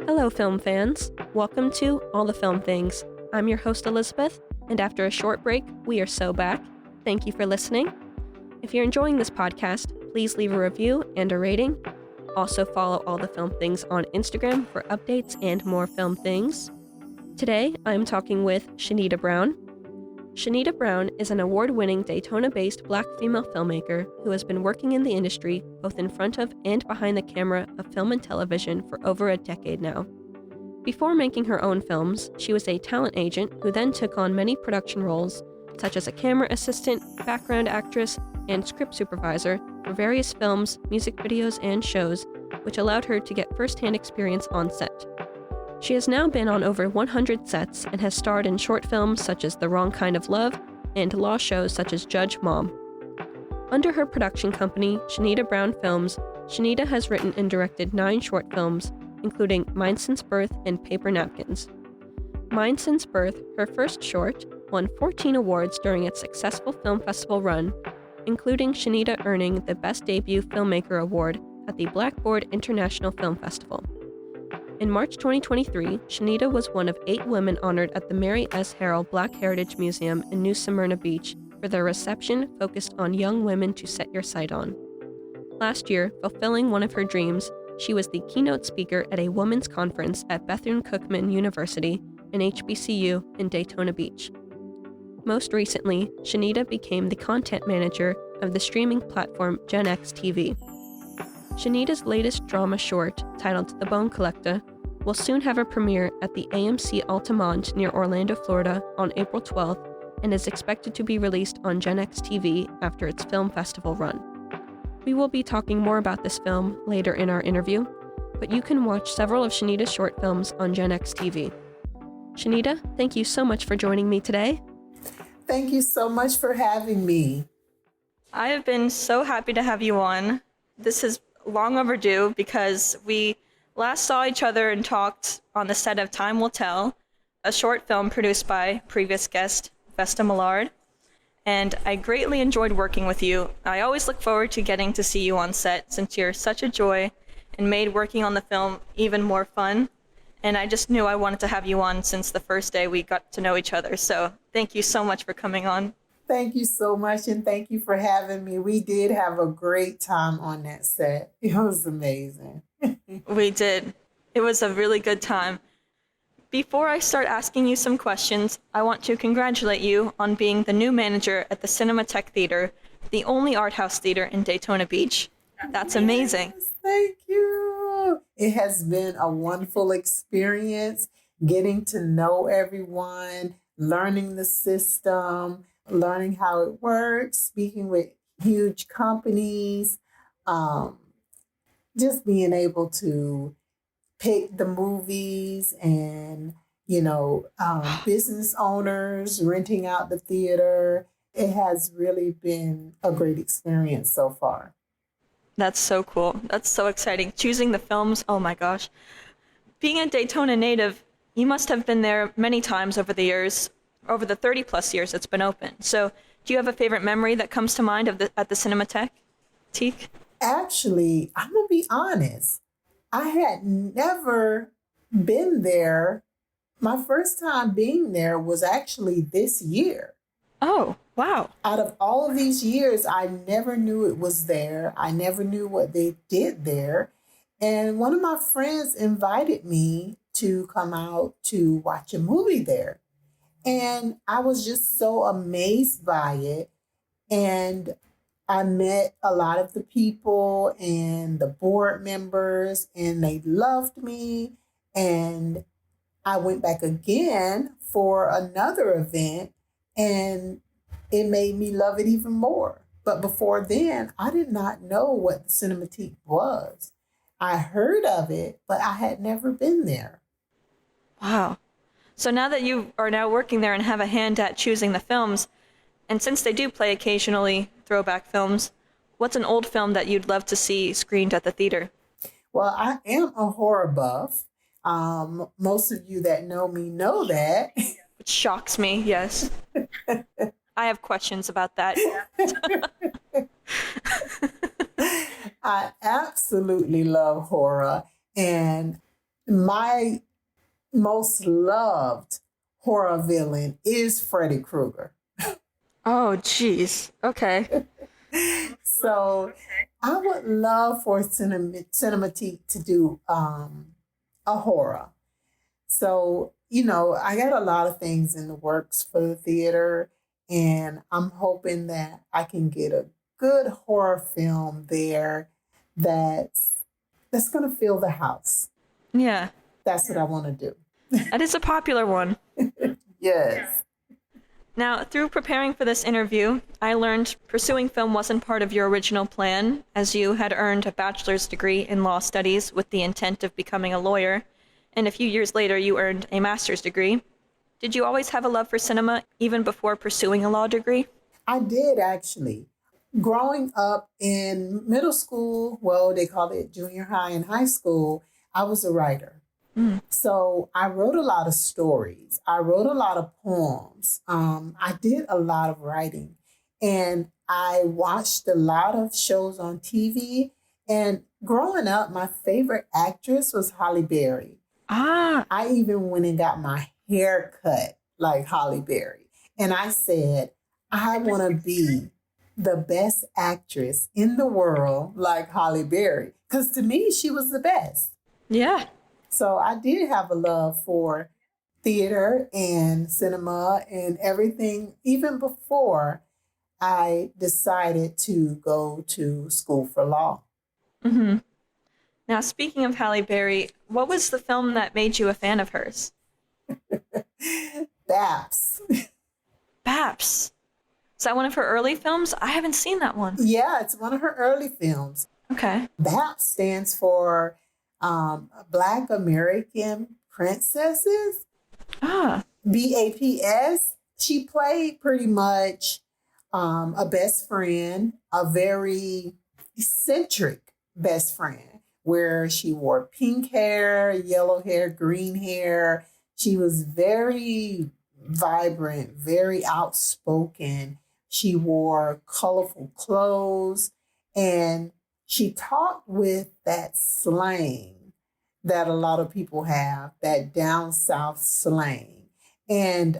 Hello, film fans. Welcome to All the Film Things. I'm your host, Elizabeth, and after a short break, we are so back. Thank you for listening. If you're enjoying this podcast, please leave a review and a rating. Also follow All the Film Things on Instagram for updates and more film things. Today, I'm talking with Shanita Brown. Shanita Brown is an award-winning Daytona-based Black female filmmaker who has been working in the industry both in front of and behind the camera of film and television for over a decade now. Before making her own films, she was a talent agent who then took on many production roles, such as a camera assistant, background actress, and script supervisor for various films, music videos, and shows, which allowed her to get first-hand experience on set. She has now been on over 100 sets and has starred in short films such as The Wrong Kind of Love and law shows such as Judge Mom. Under her production company, Shanita Brown Films, Shanita has written and directed 9 short films, including Mine Since Birth and Paper Napkins. Mine Since Birth, her first short, won 14 awards during its successful film festival run, including Shanita earning the Best Debut Filmmaker Award at the Blackboard International Film Festival. In March 2023, Shanita was one of 8 women honored at the Mary S. Harrell Black Heritage Museum in New Smyrna Beach for their reception focused on young women to set your sight on. Last year, fulfilling one of her dreams, she was the keynote speaker at a women's conference at Bethune-Cookman University and HBCU in Daytona Beach. Most recently, Shanita became the content manager of the streaming platform Gen X TV. Shanita's latest drama short, titled The Bone Collector, will soon have a premiere at the AMC Altamont near Orlando, Florida on April 12th and is expected to be released on Gen X TV after its film festival run. We will be talking more about this film later in our interview, but you can watch several of Shanita's short films on Gen X TV. Shanita, thank you so much for joining me today. Thank you so much for having me. I have been so happy to have you on. This is long overdue because we last saw each other and talked on the set of Time Will Tell, a short film produced by previous guest Vesta Millard, and I greatly enjoyed working with you. I always look forward to getting to see you on set since you're such a joy and made working on the film even more fun, and I just knew I wanted to have you on since the first day we got to know each other, so thank you so much for coming on. Thank you so much, and thank you for having me. We did have a great time on that set. It was amazing. We did. It was a really good time. Before I start asking you some questions, I want to congratulate you on being the new manager at the Cinematique Theater, the only art house theater in Daytona Beach. That's amazing. Yes, thank you. It has been a wonderful experience getting to know everyone, learning the system, learning how it works, speaking with huge companies, just being able to pick the movies and, business owners, renting out the theater. It has really been a great experience so far. That's so cool. That's so exciting. Choosing the films, oh my gosh. Being a Daytona native, you must have been there many times over the years, over the 30 plus years it's been open. So do you have a favorite memory that comes to mind at the Cinematique? Actually, I'm going to be honest. I had never been there. My first time being there was actually this year. Oh, wow. Out of all of these years, I never knew it was there. I never knew what they did there. And one of my friends invited me to come out to watch a movie there. And I was just so amazed by it. And I met a lot of the people and the board members, and they loved me. And I went back again for another event, and it made me love it even more. But before then, I did not know what the Cinematique was. I heard of it, but I had never been there. Wow. So now that you are now working there and have a hand at choosing the films, and since they do play occasionally throwback films, what's an old film that you'd love to see screened at the theater? Well, I am a horror buff. Most of you that know me know that. Which shocks me, yes. I have questions about that. I absolutely love horror. And my most loved horror villain is Freddy Krueger. Oh, geez. Okay. So I would love for Cinematique to do a horror. So, I got a lot of things in the works for the theater, and I'm hoping that I can get a good horror film there that's going to fill the house. Yeah. That's what I want to do. That is a popular one. Yes. Now, through preparing for this interview, I learned pursuing film wasn't part of your original plan, as you had earned a bachelor's degree in law studies with the intent of becoming a lawyer, and a few years later you earned a master's degree. Did you always have a love for cinema, even before pursuing a law degree? I did, actually. Growing up in middle school, well, they call it junior high and high school, I was a writer. So I wrote a lot of stories. I wrote a lot of poems. I did a lot of writing. And I watched a lot of shows on TV. And growing up, my favorite actress was Halle Berry. I even went and got my hair cut like Halle Berry. And I said, I want to be the best actress in the world like Halle Berry. Because to me, she was the best. Yeah. So I did have a love for theater and cinema and everything, even before I decided to go to school for law. Mm-hmm. Now, speaking of Halle Berry, what was the film that made you a fan of hers? BAPS. BAPS. Is that one of her early films? I haven't seen that one. Yeah, it's one of her early films. Okay. BAPS stands for Black American Princesses. BAPS. She played pretty much a best friend, a very eccentric best friend, where she wore pink hair, yellow hair, green hair. She was very vibrant, very outspoken. She wore colorful clothes, and she talked with that slang that a lot of people have, that down south slang. And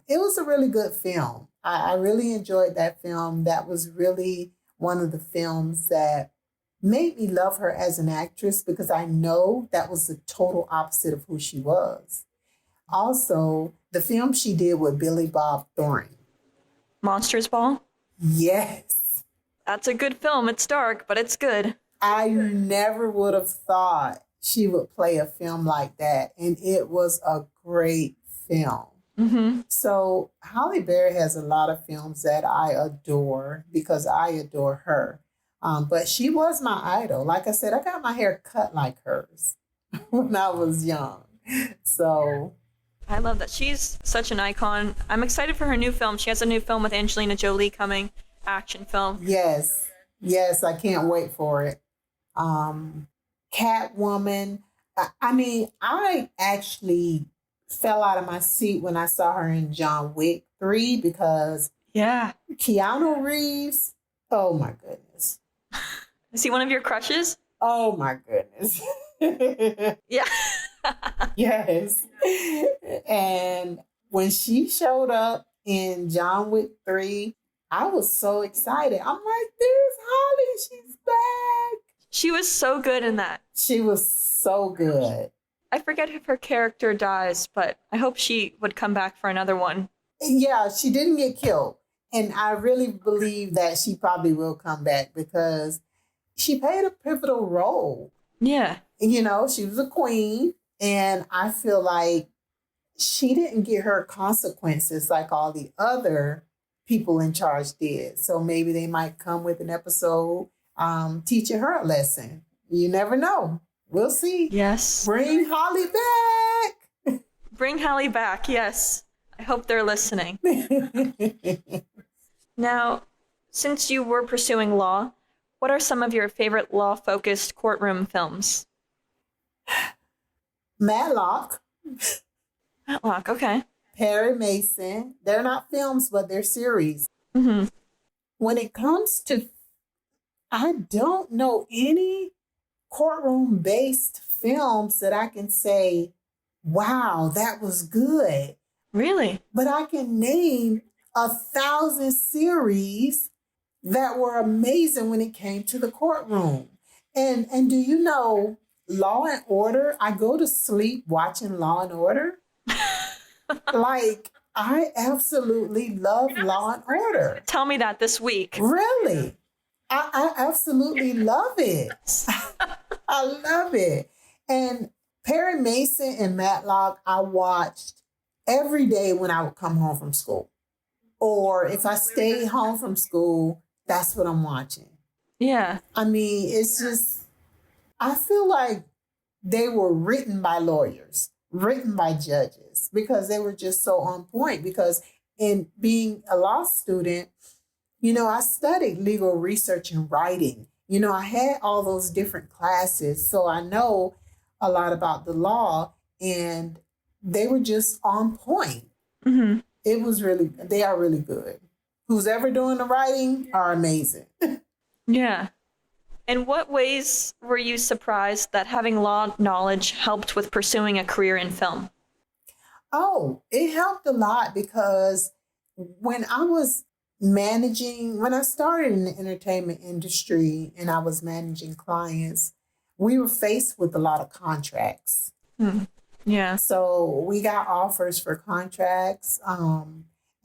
it was a really good film. I really enjoyed that film. That was really one of the films that made me love her as an actress, because I know that was the total opposite of who she was. Also, the film she did with Billy Bob Thornton. Monsters Ball? Yes. That's a good film. It's dark, but it's good. I never would have thought she would play a film like that. And it was a great film. Mm-hmm. So Halle Berry has a lot of films that I adore because I adore her. But she was my idol. Like I said, I got my hair cut like hers when I was young. So I love that. She's such an icon. I'm excited for her new film. She has a new film with Angelina Jolie coming, action film. Yes, I can't wait for it. Catwoman. I actually fell out of my seat when I saw her in John Wick 3 because Keanu Reeves, oh my goodness. Is he one of your crushes? Oh my goodness. Yeah. Yes. And when she showed up in John Wick 3, I was so excited. I'm like, there's Holly. She's back. She was so good in that. She was so good. I forget if her character dies, but I hope she would come back for another one. Yeah, she didn't get killed. And I really believe that she probably will come back because she played a pivotal role. Yeah. You know, she was a queen. And I feel like she didn't get her consequences like all the other people in charge did. So maybe they might come with an episode teaching her a lesson. You never know. We'll see. Yes. Bring Holly back. Bring Halle back, yes. I hope they're listening. Now, since you were pursuing law, what are some of your favorite law-focused courtroom films? Matlock. Matlock, okay. Perry Mason. They're not films, but they're series. Mm-hmm. When it comes to, I don't know any courtroom-based films that I can say, wow, that was good. Really? But I can name 1,000 series that were amazing when it came to the courtroom. And do you know Law and Order? I go to sleep watching Law and Order. Like, I absolutely love Law and Order. Tell me that this week. Really? I absolutely love it. I love it. And Perry Mason and Matlock, I watched every day when I would come home from school. Or if I stayed home from school, that's what I'm watching. Yeah. I mean, it's just, I feel like they were written by lawyers, written by judges, because they were just so on point. Because in being a law student, I studied legal research and writing. I had all those different classes, so I know a lot about the law, and they were just on point. Mm-hmm. They are really good. Who's ever doing the writing are amazing. Yeah. In what ways were you surprised that having law knowledge helped with pursuing a career in film? Oh, it helped a lot because when I started in the entertainment industry and I was managing clients, we were faced with a lot of contracts. Yeah. So we got offers for contracts,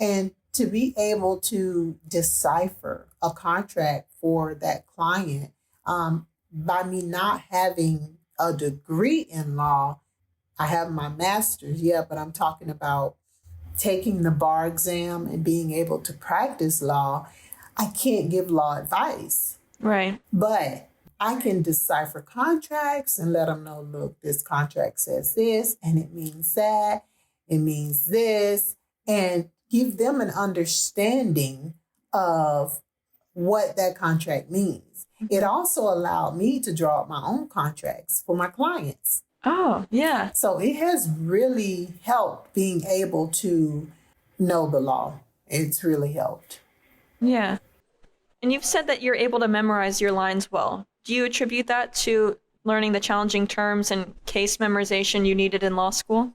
and to be able to decipher a contract for that client, by me not having a degree in law, I have my master's, yeah, but I'm talking about taking the bar exam and being able to practice law. I can't give law advice. Right. But I can decipher contracts and let them know, look, this contract says this and it means that, it means this, and give them an understanding of what that contract means. It also allowed me to draw up my own contracts for my clients. Oh, yeah. So it has really helped being able to know the law. It's really helped. Yeah. And you've said that you're able to memorize your lines well. Do you attribute that to learning the challenging terms and case memorization you needed in law school?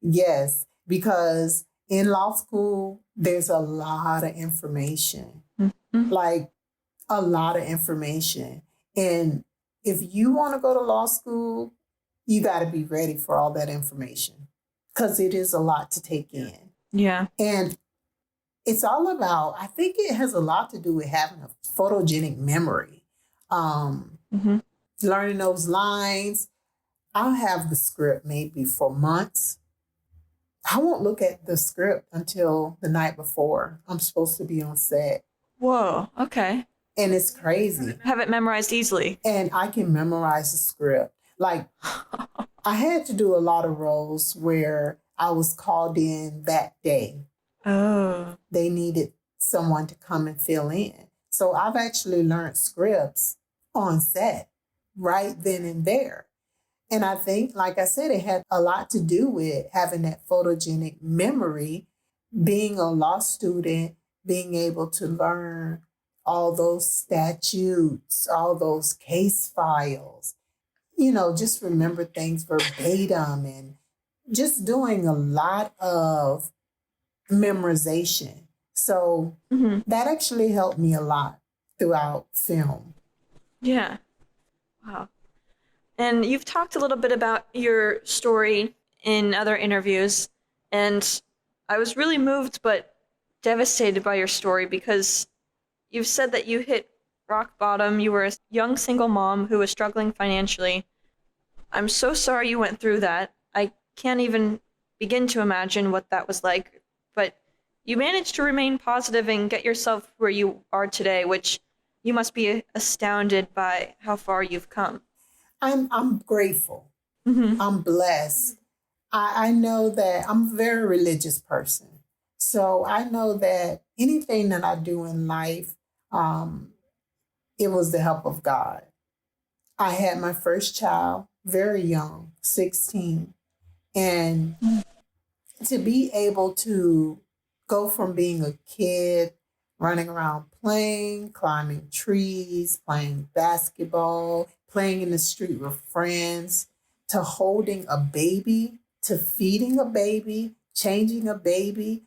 Yes, because in law school, there's a lot of information, like a lot of information. And if you want to go to law school, you got to be ready for all that information because it is a lot to take in. Yeah. And it's all about, I think it has a lot to do with having a photogenic memory. Learning those lines. I'll have the script maybe for months. I won't look at the script until the night before I'm supposed to be on set. Whoa, okay. And it's crazy. Have it memorized easily. And I can memorize the script. Like, I had to do a lot of roles where I was called in that day. Oh. They needed someone to come and fill in. So I've actually learned scripts on set right then and there. And I think, like I said, it had a lot to do with having that photogenic memory, being a law student, being able to learn all those statutes, all those case files, just remember things verbatim and just doing a lot of memorization. So that actually helped me a lot throughout film. Yeah. Wow. And you've talked a little bit about your story in other interviews, and I was really moved but devastated by your story because you've said that you hit rock bottom. You were a young single mom who was struggling financially. I'm so sorry you went through that. I can't even begin to imagine what that was like, but you managed to remain positive and get yourself where you are today, which you must be astounded by how far you've come. I'm grateful. I'm blessed. I know that I'm a very religious person. So I know that anything that I do in life, it was the help of God. I had my first child very young, 16. And to be able to go from being a kid, running around playing, climbing trees, playing basketball, playing in the street with friends, to holding a baby, to feeding a baby, changing a baby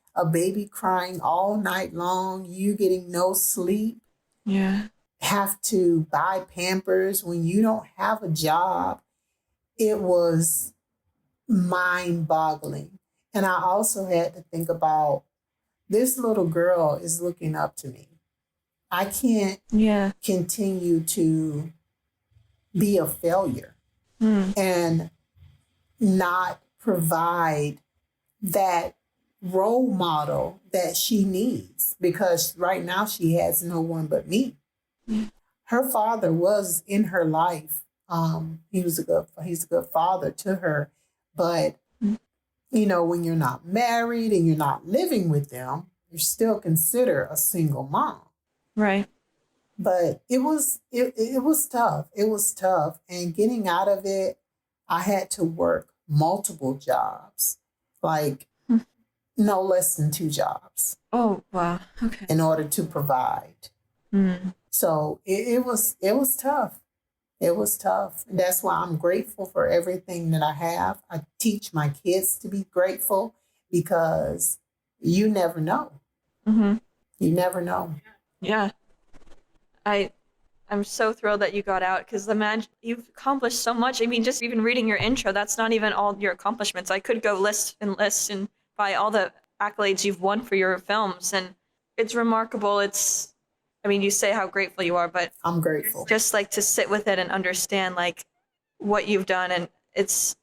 crying all night long, you getting no sleep, Yeah. have to buy Pampers when you don't have a job. It was mind-boggling. And I also had to think about, this little girl is looking up to me. I can't Yeah. continue to be a failure and not provide that role model that she needs, because right now she has no one but me. Her father was in her life. He's a good father to her, but when you're not married and you're not living with them, you're still considered a single mom. Right. But it was tough. It was tough. And getting out of it, I had to work multiple jobs, like no less than 2 jobs. Oh, wow. Okay. In order to provide. So it was tough. It was tough. And that's why I'm grateful for everything that I have. I teach my kids to be grateful, because you never know. You never know. Yeah. I'm so thrilled that you got out, because imagine, you've accomplished so much. I mean, just even reading your intro, that's not even all your accomplishments. I could go list and by all the accolades you've won for your films, and it's remarkable. You say how grateful you are, but I'm grateful. Just like to sit with it and understand like what you've done, and it's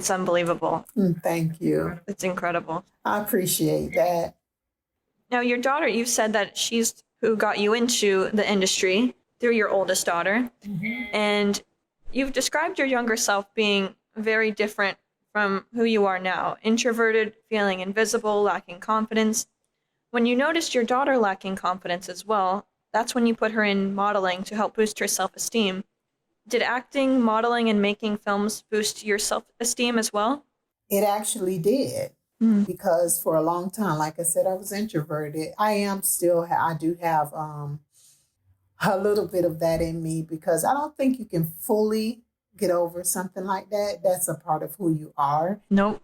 unbelievable. Thank you. It's incredible. I appreciate that. Now, your daughter, you said that she's who got you into the industry through your oldest daughter. And you've described your younger self being very different from who you are now. Introverted, feeling invisible, lacking confidence. When you noticed your daughter lacking confidence as well, that's when you put her in modeling to help boost her self-esteem. Did acting, modeling, and making films boost your self-esteem as well? It actually did. Because for a long time, like I said, I was introverted. I do have a little bit of that in me, because I don't think you can fully get over something like that. That's a part of who you are. Nope.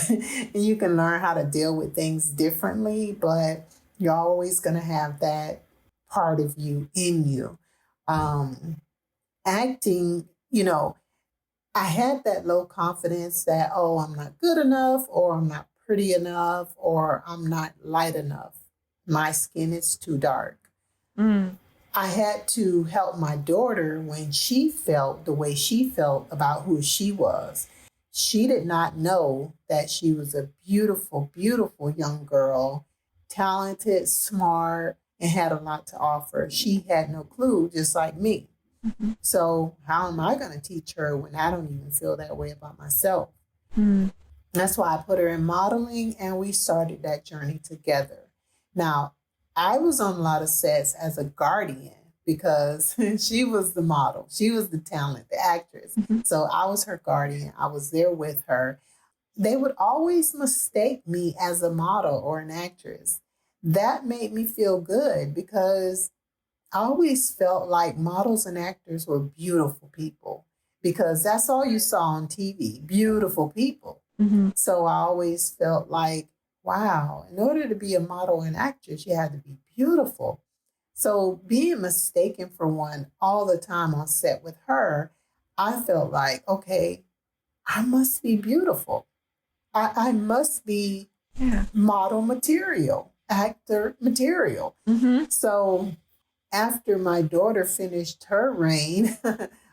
And you can learn how to deal with things differently, but you're always going to have that part of you in you. Acting, I had that low confidence that, I'm not good enough, or I'm not pretty enough, or I'm not light enough. My skin is too dark. I had to help my daughter when she felt the way she felt about who she was. She did not know that she was a beautiful, beautiful young girl, talented, smart, and had a lot to offer. She had no clue, just like me. So how am I going to teach her when I don't even feel that way about myself? That's why I put her in modeling, and we started that journey together. Now, I was on a lot of sets as a guardian, because she was the model. She was the talent, the actress. So I was her guardian. I was there with her. They would always mistake me as a model or an actress. That made me feel good, because I always felt like models and actors were beautiful people, because that's all you saw on TV, beautiful people. So I always felt like, wow, in order to be a model and actress, you had to be beautiful. So being mistaken for one all the time on set with her, I felt like, okay, I must be beautiful. I must be model material, actor material. So after my daughter finished her reign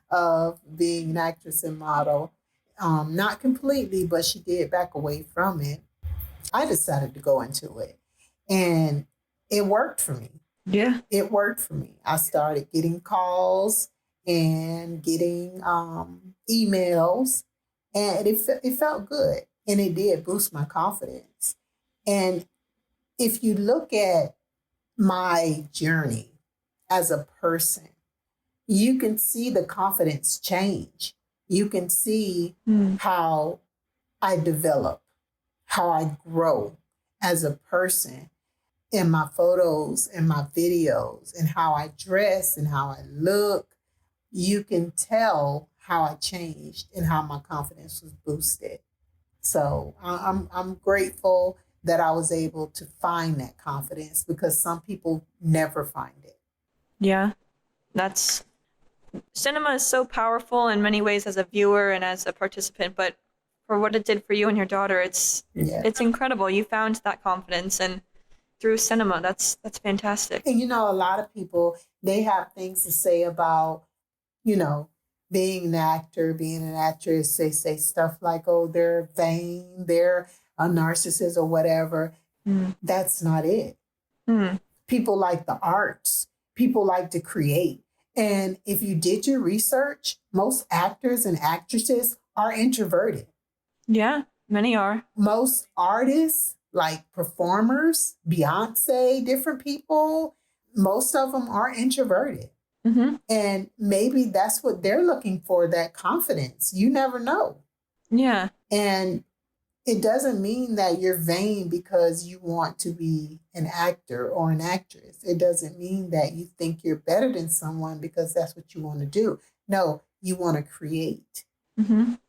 of being an actress and model, not completely, but she did back away from it, I decided to go into it. And it worked for me. Yeah. It worked for me. I started getting calls and getting emails, and it felt good. And it did boost my confidence. And if you look at my journey as a person, you can see the confidence change. You can see how I develop, how I grow as a person in my photos and my videos, and how I dress and how I look. You can tell how I changed and how my confidence was boosted. So I'm grateful that I was able to find that confidence, because some people never find it. Yeah. That's cinema is so powerful in many ways as a viewer and as a participant, but for what it did for you and your daughter, Yeah. it's incredible. You found that confidence and through cinema. That's fantastic. And a lot of people, they have things to say about, being an actor, being an actress. They say stuff like, oh, they're vain, they're a narcissist or whatever. That's not it. People like the arts. People like to create. And if you did your research, most actors and actresses are introverted. Yeah, many are. Most artists, like performers, Beyonce, different people, most of them are introverted. And maybe that's what they're looking for, that confidence. You never know. Yeah. And it doesn't mean that you're vain because you want to be an actor or an actress. It doesn't mean that you think you're better than someone because that's what you want to do. No, you want to create.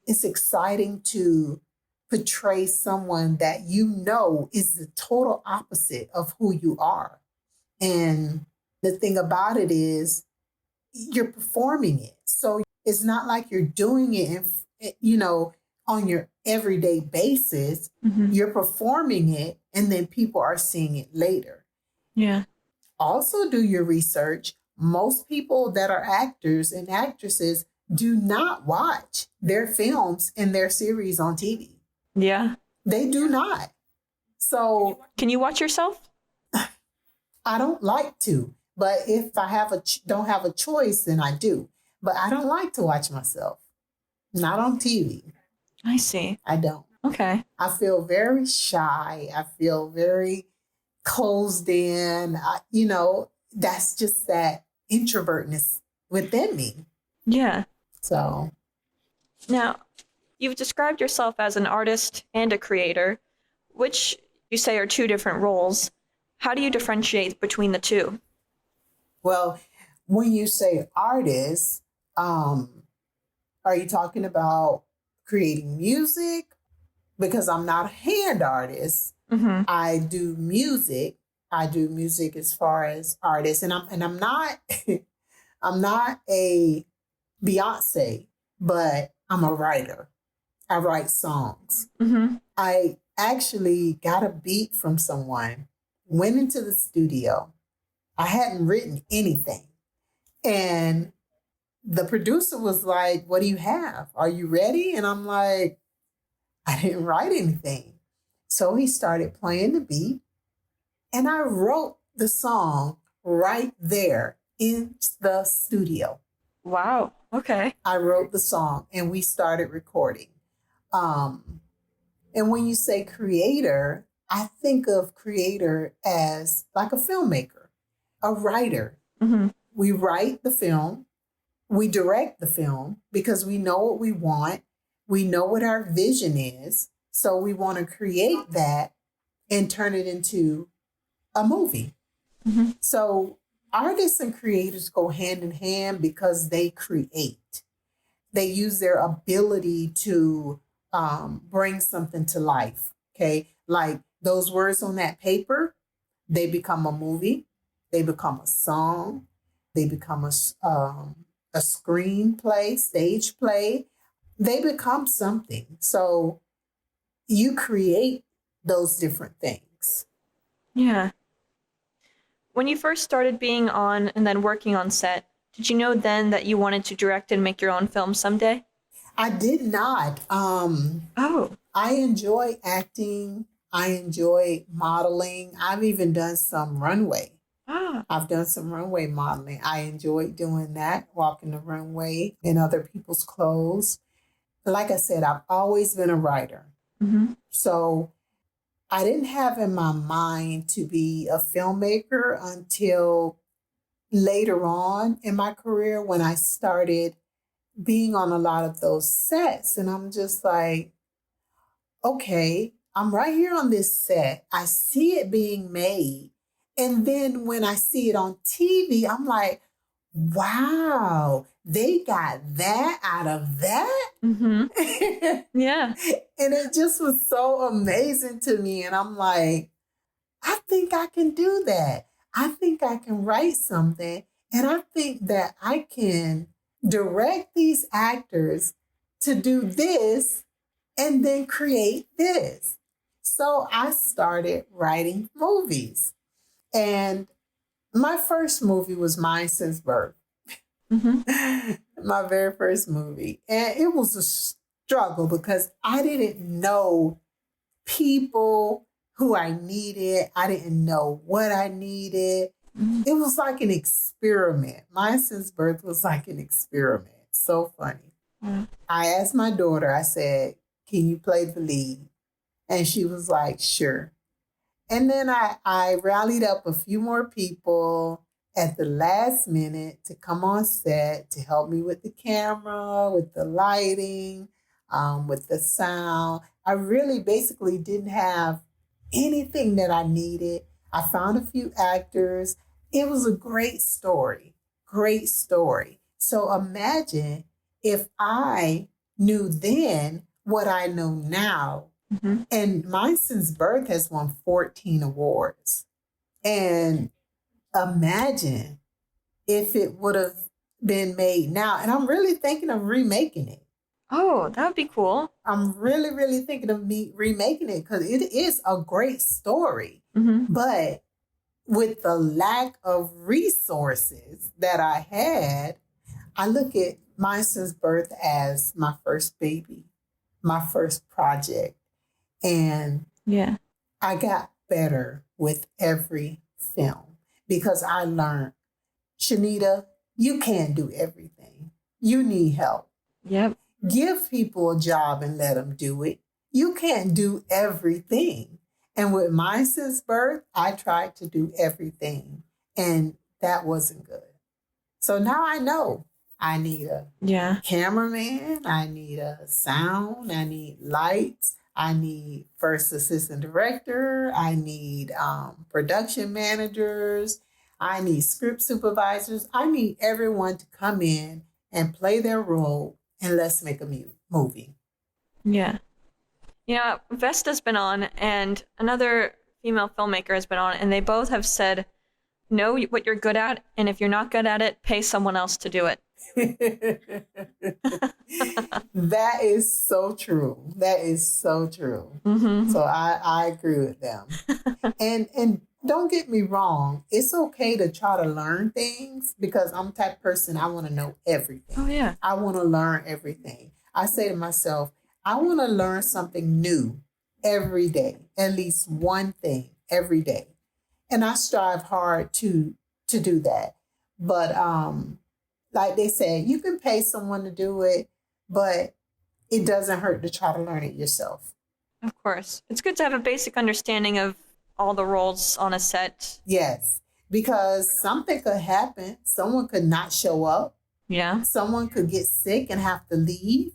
It's exciting to portray someone that is the total opposite of who you are. And the thing about it is you're performing it. So it's not like you're doing it, on your everyday basis. You're performing it, and then people are seeing it later. Yeah. Also do your research. Most people that are actors and actresses do not watch their films and their series on TV. Yeah. They do not. So Can you watch yourself? I don't like to, but if I don't have a choice, then I do. But I don't like to watch myself. Not on TV. I see. I don't. Okay. I feel very shy. I feel very closed in. That's just that introvertness within me. Yeah. So Now, you've described yourself as an artist and a creator, which you say are two different roles. How do you differentiate between the two? well, when you say artist, are you talking about creating music? Because I'm not a hand artist. I do music. I do music as far as artist, and I'm not I'm not a Beyonce, but I'm a writer. I write songs. I actually got a beat from someone, went into the studio. I hadn't written anything, and the producer was like, "What do you have? Are you ready?" And I'm like, I didn't write anything. So he started playing the beat, and I wrote the song right there in the studio. Wow. Okay. I wrote the song and we started recording. And when you say creator, I think of creator as like a filmmaker, a writer. We write the film, we direct the film because we know what we want. We know what our vision is. So we want to create that and turn it into a movie. So artists and creators go hand in hand because they create. They use their ability to bring something to life. Okay. Like those words on that paper, they become a movie. They become a song. They become a screenplay, stage play. They become something. So you create those different things. Yeah. When you first started being on and then working on set, did you know then that you wanted to direct and make your own film someday? I did not. Oh. I enjoy acting. I enjoy modeling. I've even done some runway. I've done some runway modeling. I enjoy doing that, walking the runway in other people's clothes. Like I said, I've always been a writer. So I didn't have in my mind to be a filmmaker until later on in my career when I started being on a lot of those sets. And I'm just like, okay, I'm right here on this set. I see it being made. And then when I see it on TV, I'm like, wow, they got that out of that. Mm-hmm. Yeah. And it just was so amazing to me. And I'm like, I think I can do that. I think I can write something. And I think that I can direct these actors to do this and then create this. So I started writing movies. And my first movie was mine since birth. Mm-hmm. My very first movie. And it was a struggle because I didn't know people who I needed. I didn't know what I needed. Mm-hmm. It was like an experiment. Mine since birth was like an experiment. So funny. Mm-hmm. I asked my daughter, I said, can you play the lead? And she was like, sure. And then I rallied up a few more people at the last minute to come on set to help me with the camera, with the lighting, with the sound. I really basically didn't have anything that I needed. I found a few actors. It was a great story, great story. So imagine if I knew then what I know now. Mm-hmm. And mine since birth has won 14 awards. And imagine if it would have been made now. And I'm really thinking of remaking it. Oh, that would be cool. I'm really, really thinking of me remaking it because it is a great story. Mm-hmm. But with the lack of resources that I had, I look at mine since birth as my first baby, my first project. And Yeah. I got better with every film because I learned, Shanita, you can't do everything. You need help. Yep. Give people a job and let them do it. You can't do everything. And with mine since birth, I tried to do everything. And that wasn't good. So now I know I need a cameraman. I need a sound. I need lights. I need first assistant director. I need production managers. I need script supervisors. I need everyone to come in and play their role and let's make a movie. Yeah. Yeah, Vesta's been on and another female filmmaker has been on, and they both have said, know what you're good at, and if you're not good at it, pay someone else to do it. That is so true. That is so true. Mm-hmm. So I agree with them. And don't get me wrong, it's okay to try to learn things because I'm the type of person, I want to know everything. Oh, yeah. I want to learn everything. I say to myself, I want to learn something new every day, at least one thing every day. And I strive hard to do that. But like they say, you can pay someone to do it, but it doesn't hurt to try to learn it yourself. Of course. It's good to have a basic understanding of all the roles on a set. Yes, because something could happen. Someone could not show up. Yeah. Someone could get sick and have to leave.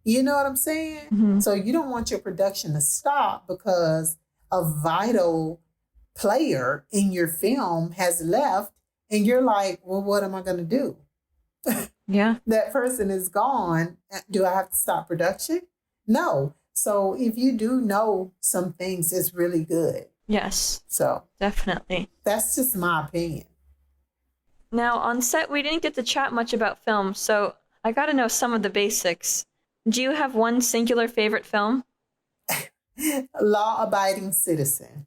You know what I'm saying? Mm-hmm. So you don't want your production to stop because a vital player in your film has left and you're like, well, what am I going to do? Yeah. That person is gone. Do I have to stop production? No. So if you do know some things, it's really good. Yes. So definitely. That's just my opinion. Now, on set, we didn't get to chat much about film, so I got to know some of the basics. Do you have one singular favorite film? Law-abiding citizen.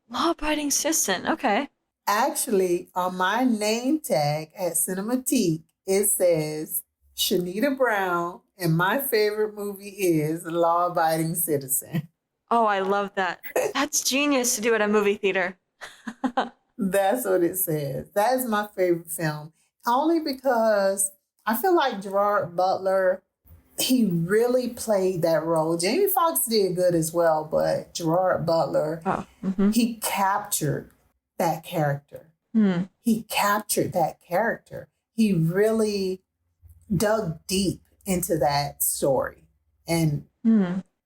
Law-abiding citizen. Okay. Actually, on my name tag at Cinematique, it says Shanita Brown, and my favorite movie is Law-abiding citizen. Oh, I love that. That's genius to do at a movie theater. That's what it says. That is my favorite film. Only because I feel like Gerard Butler, he really played that role. Jamie Foxx did good as well, but Gerard Butler, he captured that character. He captured that character. He really dug deep into that story. And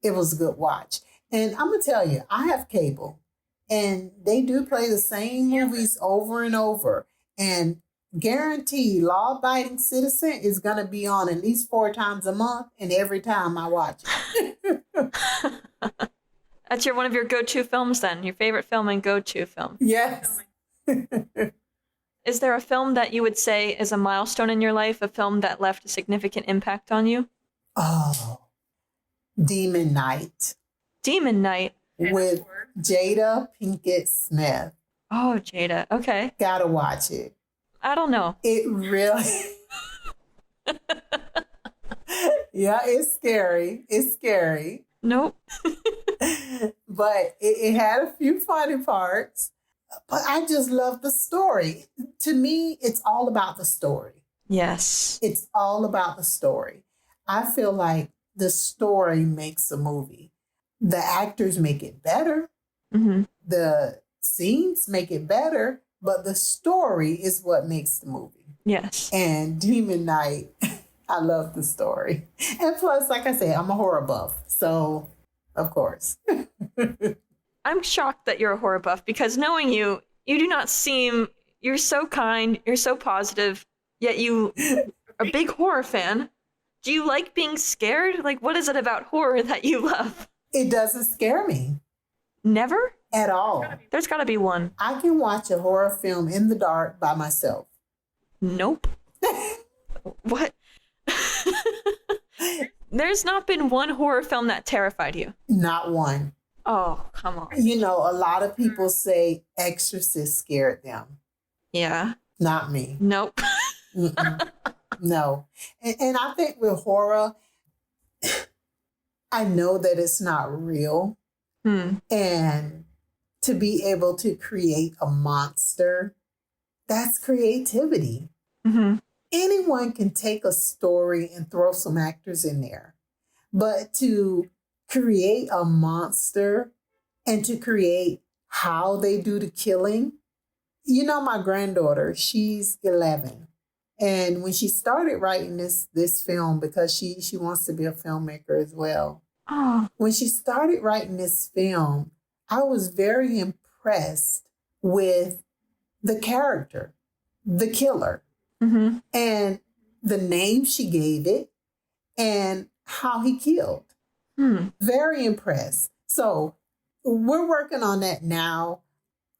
it was a good watch. And I'm going to tell you, I have cable. And they do play the same movies over and over. And guaranteed law-abiding citizen is going to be on at least 4 times a month, and every time I watch it. That's one of your go-to films then, your favorite film and go-to film. Yes. Is there a film that you would say is a milestone in your life, a film that left a significant impact on you? Oh, Demon Night. Demon Night. With Jada Pinkett Smith. Oh, Jada. Okay. Gotta watch it. I don't know. It really... Yeah, it's scary. It's scary. Nope. But it had a few funny parts. But I just love the story. To me, it's all about the story. Yes. It's all about the story. I feel like the story makes a movie. The actors make it better. Mm-hmm. The scenes make it better. But the story is what makes the movie. Yes. And Demon Night, I love the story. And plus, like I said, I'm a horror buff. So, of course. I'm shocked that you're a horror buff because knowing you do not seem, you're so kind, you're so positive, yet you are a big horror fan. Do you like being scared? Like, what is it about horror that you love? It doesn't scare me. Never? At all. There's gotta be one. I can watch a horror film in the dark by myself. Nope. What? There's not been one horror film that terrified you. Not one. Oh, come on. You know, a lot of people say Exorcist scared them. Yeah. Not me. Nope. No. And I think with horror, I know that it's not real. And to be able to create a monster, that's creativity. Mm-hmm. Anyone can take a story and throw some actors in there. But to create a monster and to create how they do the killing, you know, my granddaughter, she's 11. And when she started writing this film, because she wants to be a filmmaker as well. Oh. When she started writing this film, I was very impressed with the character, the killer, Mm-hmm. and the name she gave it and how he killed. Very impressed. So we're working on that now.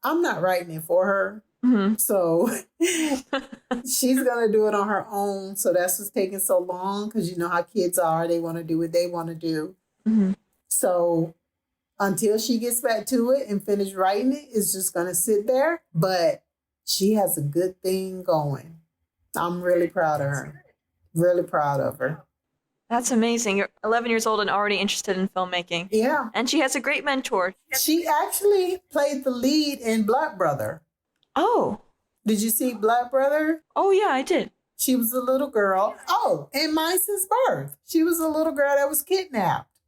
I'm not writing it for her. Mm-hmm. So she's going to do it on her own. So that's what's taking so long, because you know how kids are. They want to do what they want to do. Mm-hmm. So until she gets back to it and finish writing it, it's just going to sit there. But she has a good thing going. I'm really proud of her. Really proud of her. That's amazing. You're 11 years old and already interested in filmmaking. Yeah. And she has a great mentor. She actually played the lead in Black Brother. Oh. Did you see Black Brother? Oh, yeah, I did. She was a little girl. Oh, and Mine Since Birth. She was a little girl that was kidnapped.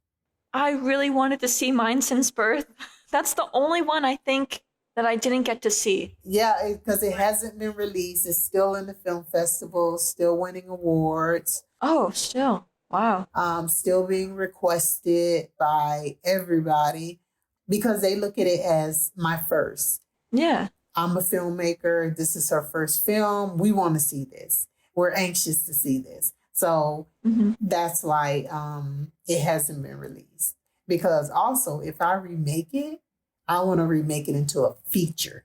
I really wanted to see Mine Since Birth. That's the only one I think that I didn't get to see. Yeah, because it hasn't been released. It's still in the film festival, still winning awards. Oh, still. Wow. Still being requested by everybody because they look at it as my first. Yeah. I'm a filmmaker. This is her first film. We want to see this. We're anxious to see this. So that's why it hasn't been released. Because also, if I remake it, I want to remake it into a feature.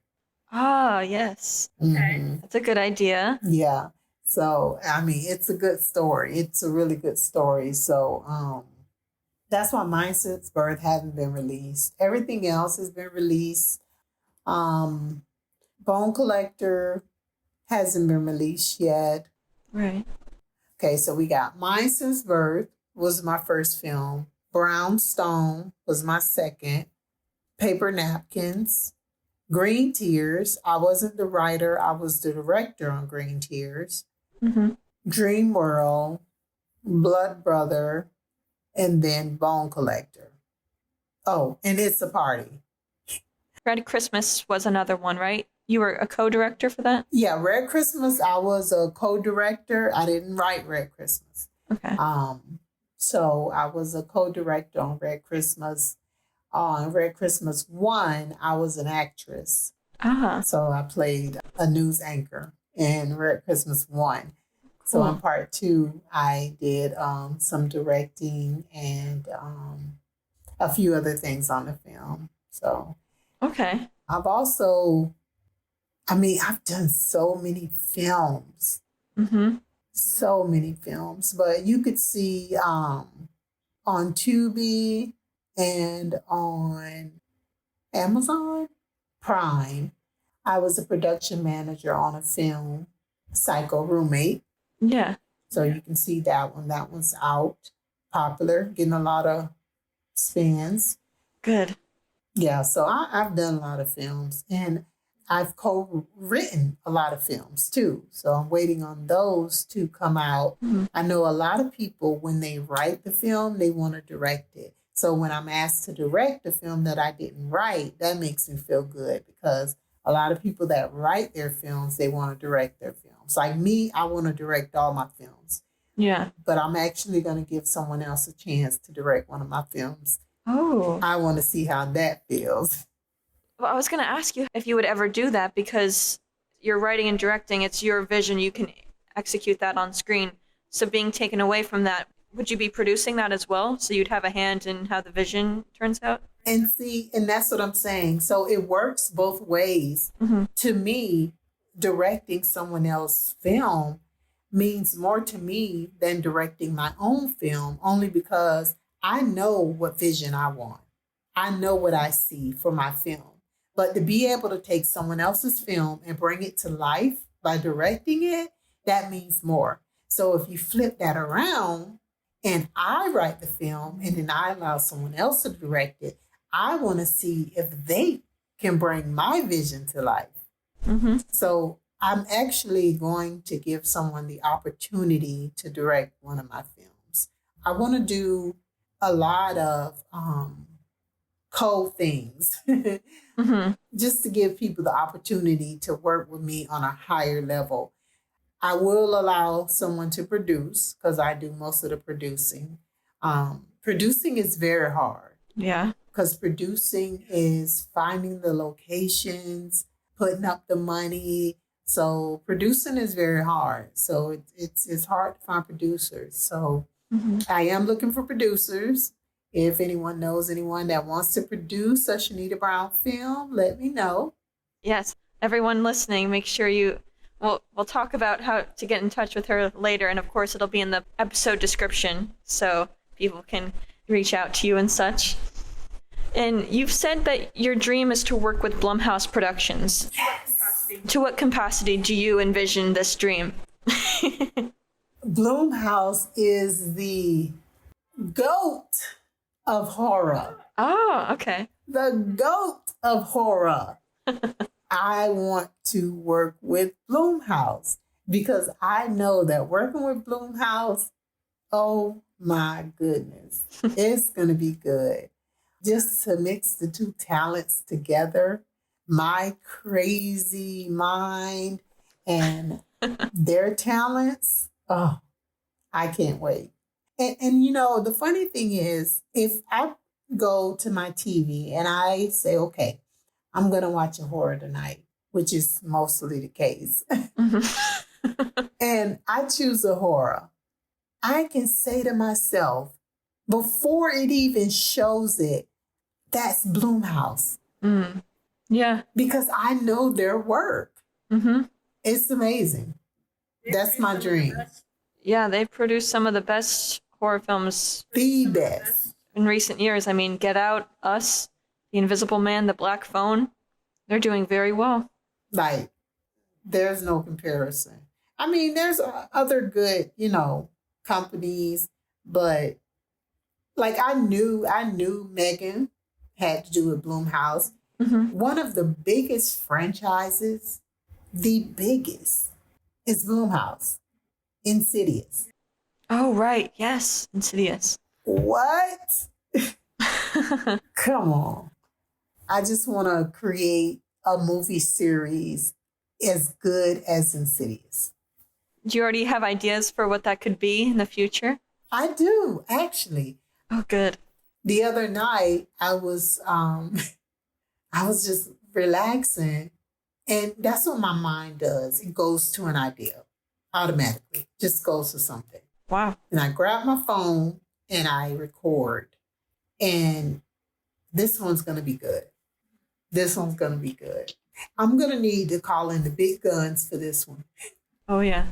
Ah, yes. Mm-hmm. That's a good idea. Yeah. So, I mean, it's a good story. It's a really good story. So, that's why Mine Since Birth hasn't been released. Everything else has been released. Bone Collector hasn't been released yet. Right. Okay, so we got Mine Since Birth was my first film. Brownstone was my second. Paper Napkins. Green Tears. I wasn't the writer. I was the director on Green Tears. Mm-hmm. Dream World, Blood Brother, and then Bone Collector. Oh, and It's a Party. Red Christmas was another one, right? You were a co-director for that? Yeah, Red Christmas, I was a co-director. I didn't write Red Christmas. Okay. So I was a co-director on Red Christmas. On Red Christmas 1, I was an actress. Ah. So I played a news anchor. and Red Christmas 1. So in part 2, I did some directing and a few other things on the film. So Okay. I've done so many films. Mm-hmm. So many films. But you could see on Tubi and on Amazon Prime, I was a production manager on a film, Psycho Roommate. Yeah. So you can see that one. That one's out, popular, getting a lot of spins. Good. Yeah, so I've done a lot of films, and I've co-written a lot of films too. So I'm waiting on those to come out. Mm-hmm. I know a lot of people, when they write the film, they want to direct it. So when I'm asked to direct a film that I didn't write, that makes me feel good, because a lot of people that write their films, they want to direct their films. Like me, I want to direct all my films. Yeah. But I'm actually going to give someone else a chance to direct one of my films. Oh. I want to see how that feels. Well, I was going to ask you if you would ever do that, because you're writing and directing, it's your vision, you can execute that on screen. So being taken away from that, would you be producing that as well? So you'd have a hand in how the vision turns out? And see, and that's what I'm saying. So it works both ways. Mm-hmm. To me, directing someone else's film means more to me than directing my own film, only because I know what vision I want. I know what I see for my film. But to be able to take someone else's film and bring it to life by directing it, that means more. So if you flip that around and I write the film and then I allow someone else to direct it, I want to see if they can bring my vision to life. Mm-hmm. So I'm actually going to give someone the opportunity to direct one of my films. I want to do a lot of things Mm-hmm. just to give people the opportunity to work with me on a higher level. I will allow someone to produce, because I do most of the producing. Producing is very hard. Yeah. Because producing is finding the locations, putting up the money. So producing is very hard. So it's hard to find producers. So Mm-hmm. I am looking for producers. If anyone knows anyone that wants to produce a Shanita Brown film, let me know. Yes. Everyone listening, make sure we'll talk about how to get in touch with her later. And of course, it'll be in the episode description, so people can reach out to you and such. And you've said that your dream is to work with Blumhouse Productions. Yes. To what capacity do you envision this dream? Blumhouse is the GOAT of horror. Oh, okay. The GOAT of horror. I want to work with Blumhouse, because I know that working with Blumhouse, oh my goodness, it's going to be good. Just to mix the two talents together, my crazy mind and their talents, oh, I can't wait. And you know, the funny thing is, if I go to my TV and I say, okay, I'm going to watch a horror tonight, which is mostly the case, Mm-hmm. and I choose a horror, I can say to myself, before it even shows it, that's Blumhouse. Mm. Yeah. Because I know their work. Mm-hmm. It's amazing. That's my dream. Yeah, they've produced some of the best horror films The best. in recent years. I mean, Get Out, Us, The Invisible Man, The Black Phone. They're doing very well. Like, there's no comparison. I mean, there's other good, companies, but like I knew Megan had to do with Blumhouse. Mm-hmm. One of the biggest franchises, the biggest, is Blumhouse. Insidious. Oh, right. Yes. Insidious. What? Come on. I just want to create a movie series as good as Insidious. Do you already have ideas for what that could be in the future? I do, actually. Oh, good. The other night, I was just relaxing, And that's what my mind does. It goes to an idea automatically, just goes to something. Wow. And I grab my phone and I record. And this one's going to be good. This one's going to be good. I'm going to need to call in the big guns for this one. Oh, yeah.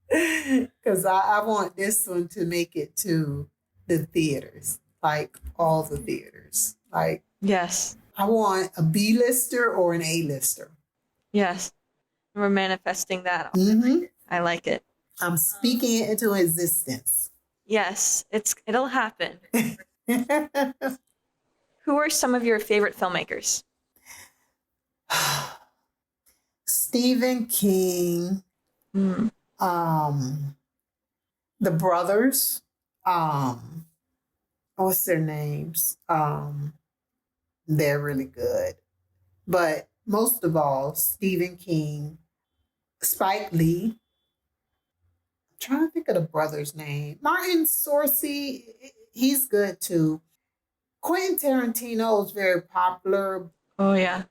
Because I want this one to make it to the theaters, like all the theaters. Like, Yes. I want a B-lister or an A-lister. Yes. We're manifesting that. Mm-hmm. I like it. I'm speaking it into existence. Yes, it'll happen. Who are some of your favorite filmmakers? Stephen King, Mm. the brothers, what's their names? They're really good. But most of all, Stephen King, Spike Lee. I'm trying to think of the brother's name. Martin Scorsese, he's good too. Quentin Tarantino is very popular. Oh, yeah.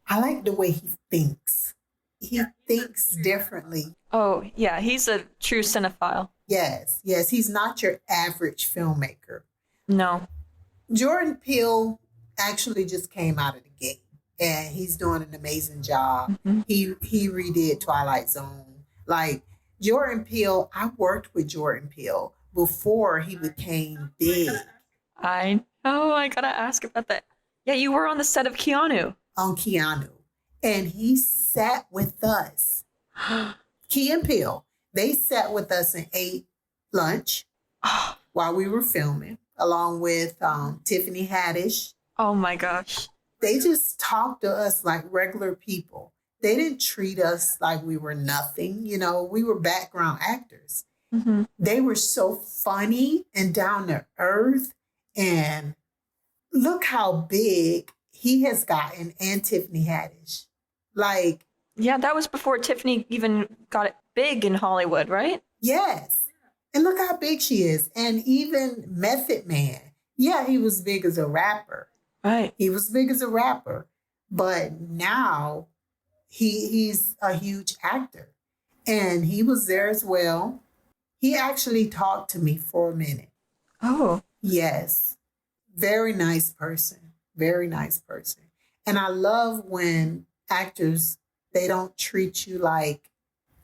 I like the way he thinks. He thinks differently. Oh, yeah. He's a true cinephile. Yes, he's not your average filmmaker. No. Jordan Peele actually just came out of the gate and he's doing an amazing job. Mm-hmm. He redid Twilight Zone. Like Jordan Peele, I worked with Jordan Peele before he became big. I gotta ask about that. Yeah, you were on the set of Keanu. On Keanu. And he sat with us. Key and Peele. They sat with us and ate lunch while we were filming, along with Tiffany Haddish. Oh my gosh. They just talked to us like regular people. They didn't treat us like we were nothing. You know, we were background actors. Mm-hmm. They were so funny and down to earth. And look how big he has gotten, and Tiffany Haddish. Like, Yeah, that was before Tiffany even got it big in Hollywood, right? yes. And look how big she is. And even Method Man. Yeah, he was big as a rapper. Right. He was big as a rapper. But now he's a huge actor. And he was there as well. He actually talked to me for a minute. Oh. Yes. Very nice person. Very nice person. And I love when actors, they don't treat you like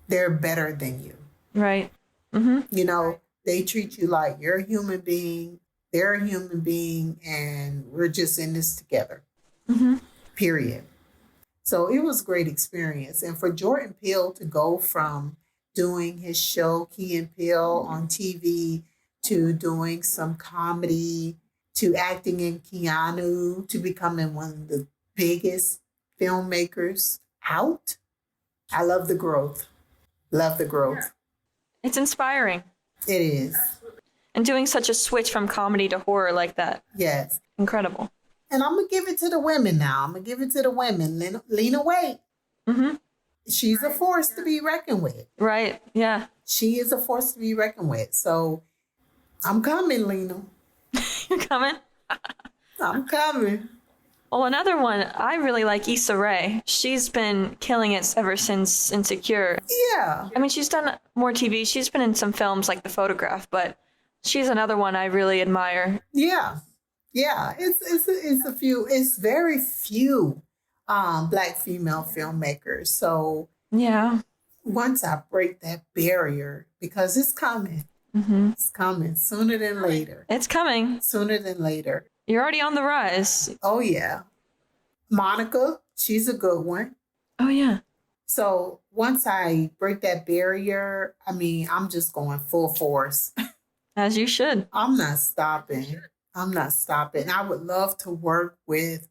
they're better than you. Right. Mm-hmm. You know, they treat you like you're a human being, they're a human being, and we're just in this together. Mm-hmm. Period. So it was a great experience. And for Jordan Peele to go from doing his show, Key and Peele, on TV, to doing some comedy, to acting in Keanu, to becoming one of the biggest filmmakers out. I love the growth. Love the growth. It's inspiring. It is. And doing such a switch from comedy to horror like that. Yes. Incredible. And I'm going to give it to the women now. I'm going to give it to the women. Lena Waithe. Mm-hmm. She's a force to be reckoned with. Right. Yeah. She is a force to be reckoned with. So I'm coming, Lena. You're coming? I'm coming. Well, another one, I really like Issa Rae. She's been killing it ever since Insecure. Yeah. I mean, she's done more TV. She's been in some films like The Photograph, but she's another one I really admire. Yeah. Yeah. It's very few Black female filmmakers. So Yeah. once I break that barrier, because it's coming. Mm-hmm. It's coming sooner than later. It's coming. Sooner than later. You're already on the rise. Oh, yeah. Monica, she's a good one. Oh, yeah. So once I break that barrier, I mean, I'm just going full force. As you should. I'm not stopping. I would love to work with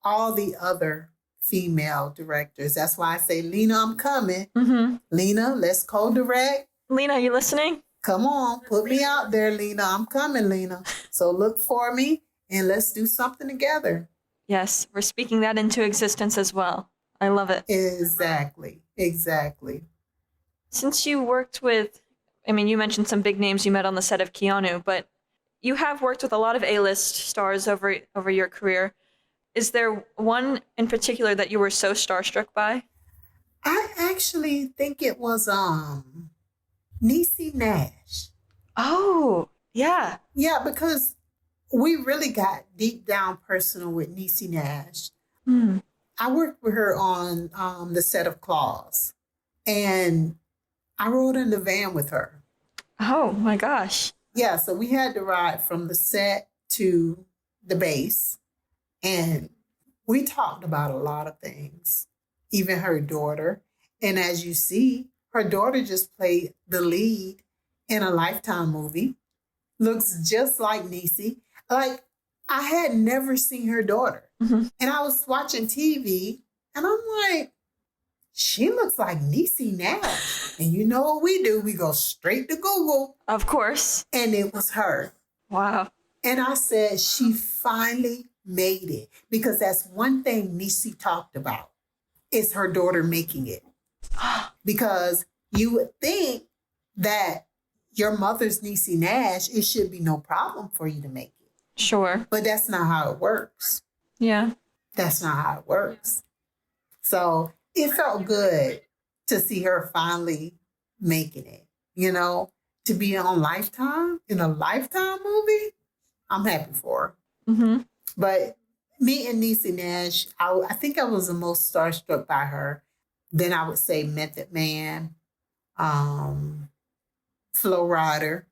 all the other female directors. That's why I say, Lena, I'm coming. Mm-hmm. Lena, let's co-direct. Lena, you listening? Come on, put me out there, Lena. I'm coming, Lena. So look for me and let's do something together. Yes, we're speaking that into existence as well. I love it. Exactly. Since you worked with, I mean, you mentioned some big names you met on the set of Keanu, but you have worked with a lot of A-list stars over your career. Is there one in particular that you were so starstruck by? I actually think it was Niecy Nash. Oh, yeah. Yeah, because we really got deep down personal with Niecy Nash. Hmm. I worked with her on the set of Claws, and I rode in the van with her. Oh my gosh. Yeah, so we had to ride from the set to the base, and we talked about a lot of things, even her daughter. And as you see, her daughter just played the lead in a Lifetime movie. Looks just like Niecy. Like, I had never seen her daughter. Mm-hmm. And I was watching TV, and I'm like, she looks like Niecy Nash. And you know what we do? We go straight to Google. Of course. And it was her. Wow. And I said, she finally made it. Because that's one thing Niecy talked about, is her daughter making it. Because you would think that your mother's Niecy Nash, it should be no problem for you to make it. Sure. But that's not how it works. Yeah. That's not how it works. So it felt good to see her finally making it, you know, to be on Lifetime in a Lifetime movie. I'm happy for her. Mm-hmm. But me and Niecy Nash, I think I was the most starstruck by her. Then I would say Method Man, Flo Rida,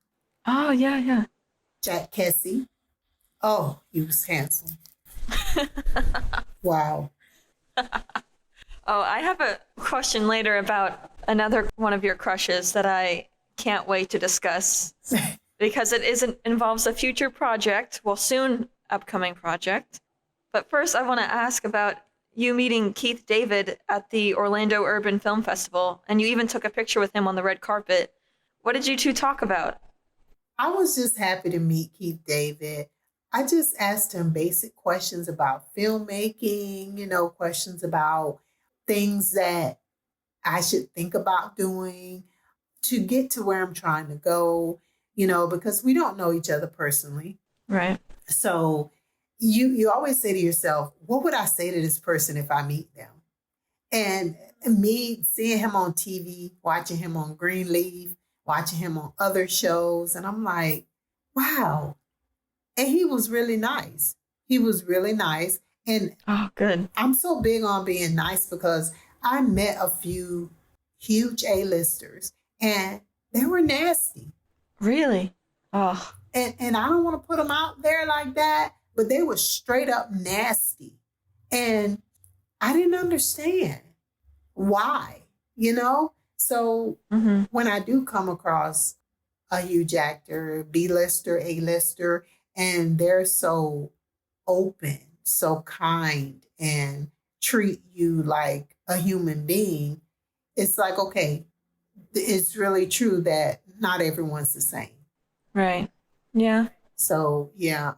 Oh, yeah, yeah. Jack Kessie. Oh, he was handsome. Wow. Oh, I have a question later about another one of your crushes that I can't wait to discuss because involves a future project, well, soon upcoming project. But first, I want to ask about you meeting Keith David at the Orlando Urban Film Festival, and you even took a picture with him on the red carpet. What did you two talk about? I was just happy to meet Keith David. I just asked him basic questions about filmmaking, you know, questions about things that I should think about doing to get to where I'm trying to go, you know, because we don't know each other personally. Right. So you always say to yourself, what would I say to this person if I meet them? And me seeing him on TV, watching him on Greenleaf, watching him on other shows, and I'm like, wow. And he was really nice. He was really nice. And Oh, good. I'm so big on being nice because I met a few huge A-listers and they were nasty. Really? Oh, And I don't want to put them out there like that, but they were straight up nasty. And I didn't understand why, you know? So mm-hmm. when I do come across a huge actor, B-lister, A-lister, and they're so open, so kind, and treat you like a human being, it's like, okay, it's really true that not everyone's the same. Right. Yeah. So, yeah,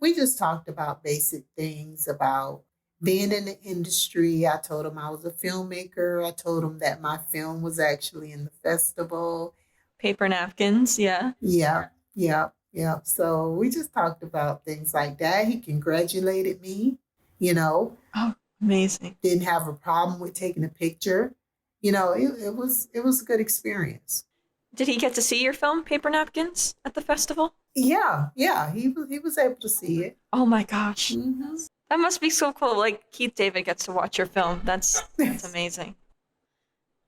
we just talked about basic things about being in the industry. I told him I was a filmmaker. I told him that my film was actually in the festival. Paper napkins. Yeah. Yeah. So we just talked about things like that. He congratulated me, you know. Oh, amazing. Didn't have a problem with taking a picture. You know, it was a good experience. Did he get to see your film, Paper Napkins, at the festival? Yeah, he was able to see it. Oh my gosh. Mm-hmm. That must be so cool. Like Keith David gets to watch your film. That's amazing.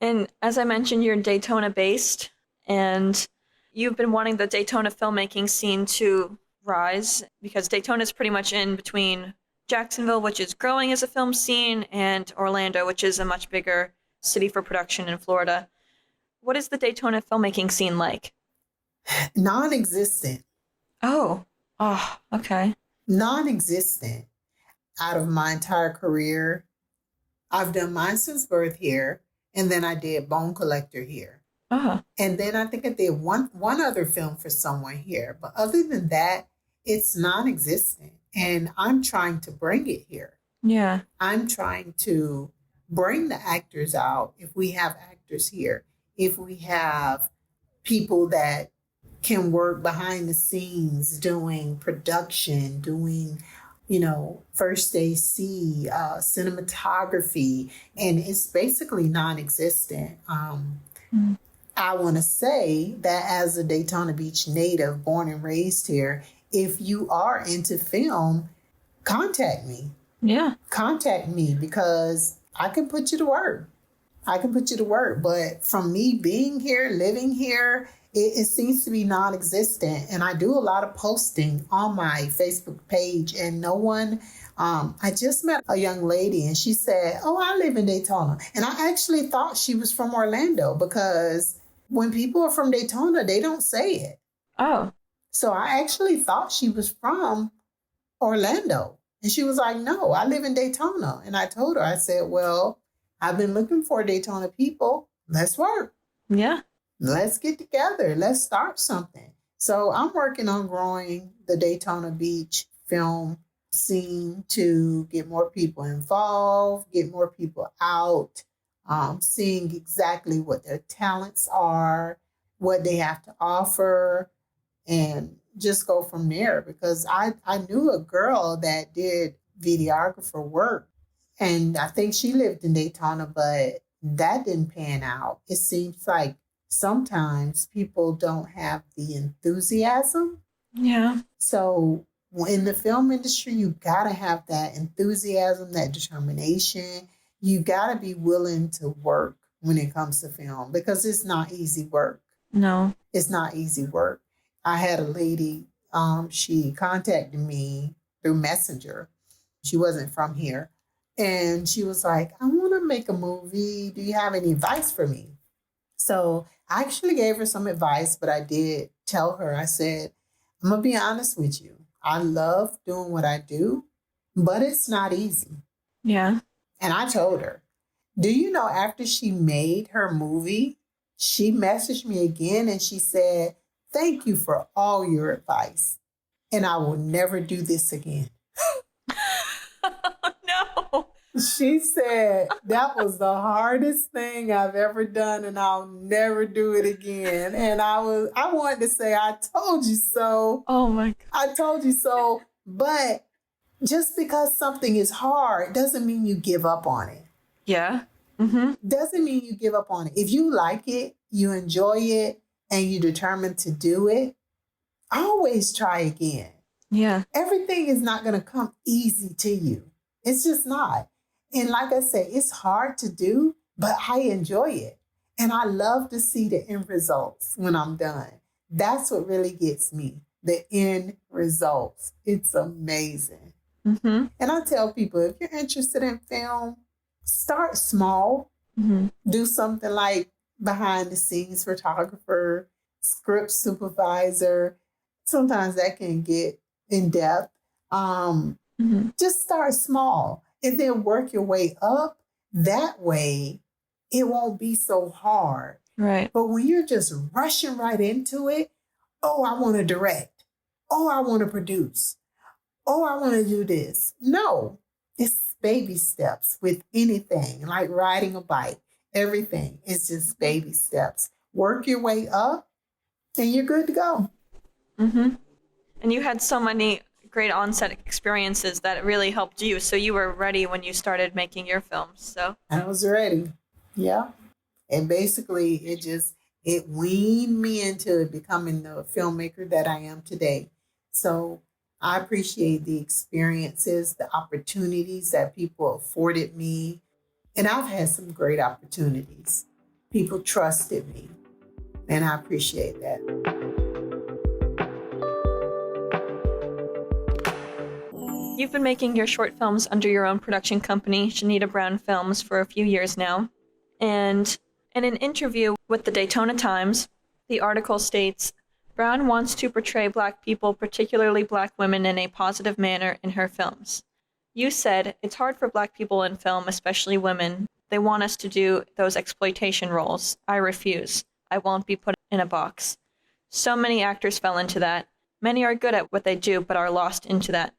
And as I mentioned, you're Daytona-based, and you've been wanting the Daytona filmmaking scene to rise because Daytona is pretty much in between Jacksonville, which is growing as a film scene, and Orlando, which is a much bigger city for production in Florida. What is the Daytona filmmaking scene like? Non-existent. Oh, okay. Non-existent. Out of my entire career, I've done Mine Since Birth here, and then I did Bone Collector here. Uh-huh. And then I think I did one other film for someone here. But other than that, it's non-existent. And I'm trying to bring it here. Yeah. I'm trying to bring the actors out. If we have actors here, if we have people that can work behind the scenes doing production, doing first they see cinematography, and it's basically non-existent. I want to say that as a Daytona Beach native, born and raised here, if you are into film, contact me. Yeah. Contact me because I can put you to work. But from me being here, living here, it seems to be non-existent. And I do a lot of posting on my Facebook page, and no one, I just met a young lady and she said, "Oh, I live in Daytona." And I actually thought she was from Orlando, because when people are from Daytona, they don't say it. Oh. So I actually thought she was from Orlando. And she was like, "No, I live in Daytona." And I told her, I said, "Well, I've been looking for Daytona people. Let's work. Yeah. Let's get together. Let's start something." So I'm working on growing the Daytona Beach film scene to get more people involved, get more people out, seeing exactly what their talents are, what they have to offer, and just go from there. Because I knew a girl that did videographer work, and I think she lived in Daytona, but that didn't pan out. It seems like sometimes people don't have the enthusiasm. Yeah. So in the film industry, you got to have that enthusiasm, that determination. You got to be willing to work when it comes to film, because it's not easy work. No. It's not easy work. I had a lady, she contacted me through Messenger. She wasn't from here. And she was like, "I want to make a movie. Do you have any advice for me?" So I actually gave her some advice, but I did tell her, I said, "I'm going to be honest with you. I love doing what I do, but it's not easy." Yeah. And I told her, do you know, after she made her movie, she messaged me again and she said, "Thank you for all your advice, and I will never do this again." No. She said, "That was the hardest thing I've ever done, and I'll never do it again." And I wanted to say, "I told you so. Oh my God. I told you so." But just because something is hard doesn't mean you give up on it. Yeah. Mm-hmm. Doesn't mean you give up on it. If you like it, you enjoy it, and you're determined to do it, always try again. Yeah. Everything is not going to come easy to you. It's just not. And like I say, it's hard to do, but I enjoy it. And I love to see the end results when I'm done. That's what really gets me, the end results. It's amazing. Mm-hmm. And I tell people, if you're interested in film, start small. Mm-hmm. Do something like behind the scenes photographer, script supervisor. Sometimes that can get in depth. Just start small and then work your way up. That way, it won't be so hard. Right. But when you're just rushing right into it, "Oh, I want to direct. Oh, I want to produce. Oh, I want to do this." No, it's baby steps with anything, like riding a bike. Everything is just baby steps. Work your way up and you're good to go. Mm-hmm. And you had so many great onset experiences that really helped you. So you were ready when you started making your films. So I was ready. Yeah. And basically it weaned me into becoming the filmmaker that I am today. So I appreciate the experiences, the opportunities that people afforded me. And I've had some great opportunities. People trusted me, and I appreciate that. you've been making your short films under your own production company, Shanita Brown Films, for a few years now. And in an interview with the Daytona Times, the article states, Brown wants to portray Black people, particularly Black women, in a positive manner in her films. You said, it's hard for Black people in film, especially women. They want us to do those exploitation roles. I refuse. I won't be put in a box. So many actors fell into that. Many are good at what they do, but are lost into that.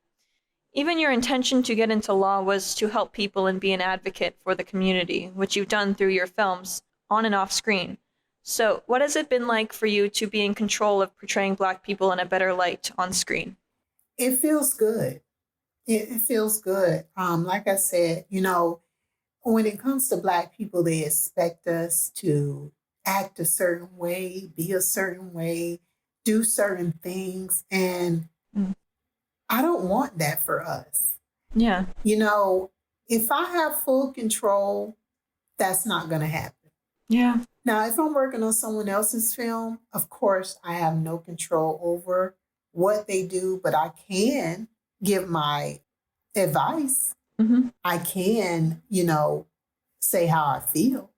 Even your intention to get into law was to help people and be an advocate for the community, which you've done through your films, on and off screen. So what has it been like for you to be in control of portraying Black people in a better light on screen? It feels good. It feels good. Like I said, when it comes to Black people, they expect us to act a certain way, be a certain way, do certain things. And Mm. I don't want that for us. Yeah. If I have full control, that's not going to happen. Yeah. Now, if I'm working on someone else's film, of course, I have no control over what they do, but I can give my advice. Mm-hmm. I can, say how I feel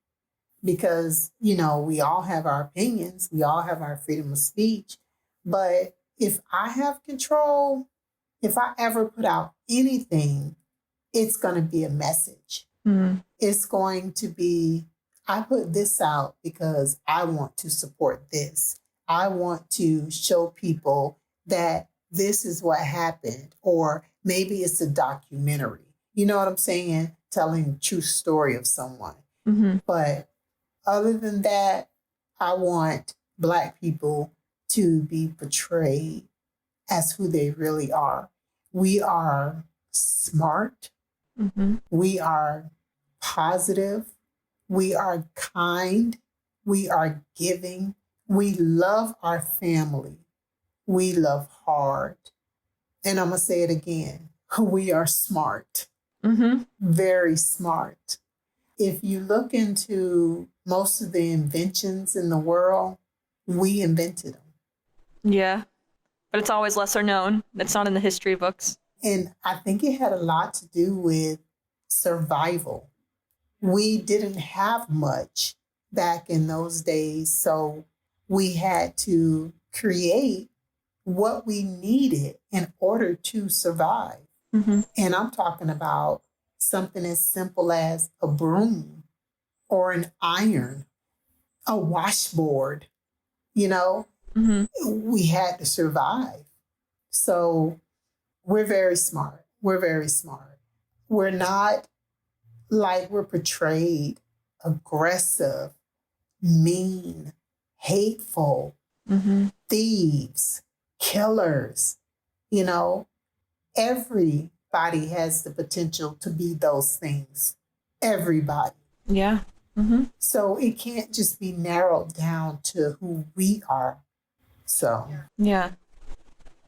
because, we all have our opinions. We all have our freedom of speech. But if I have control, if I ever put out anything, it's going to be a message. Mm-hmm. It's going to be, I put this out because I want to support this. I want to show people that this is what happened, or maybe it's a documentary. You know what I'm saying? Telling the true story of someone. Mm-hmm. But other than that, I want Black people to be portrayed as who they really are. We are smart. Mm-hmm. We are positive. We are kind. We are giving. We love our family. We love hard. And I'm going to say it again. We are smart. Mm-hmm. Very smart. If you look into most of the inventions in the world, we invented them. Yeah. But it's always lesser known. It's not in the history books. And I think it had a lot to do with survival. We didn't have much back in those days, so we had to create what we needed in order to survive. Mm-hmm. And I'm talking about something as simple as a broom or an iron, a washboard. Mm-hmm. We had to survive. So we're very smart. We're very smart. We're not like we're portrayed aggressive, mean, hateful, Mm-hmm. thieves, killers. Everybody has the potential to be those things. Everybody. Yeah. Mm-hmm. So it can't just be narrowed down to who we are. So, Yeah.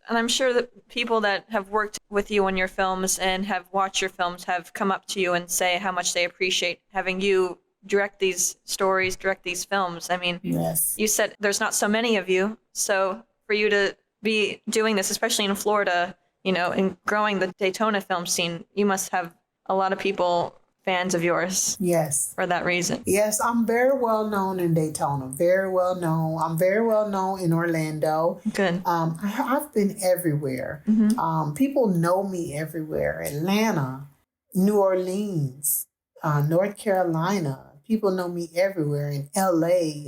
And I'm sure that people that have worked with you on your films and have watched your films have come up to you and say how much they appreciate having you direct these stories, direct these films. I mean, yes. You said there's not so many of you. So for you to be doing this, especially in Florida, and growing the Daytona film scene, you must have a lot of people, fans of yours. Yes. For that reason. Yes, I'm very well known in Daytona. Very well known. I'm very well known in Orlando. Good. I've been everywhere. Mm-hmm. People know me everywhere. Atlanta, New Orleans, North Carolina. People know me everywhere. In LA.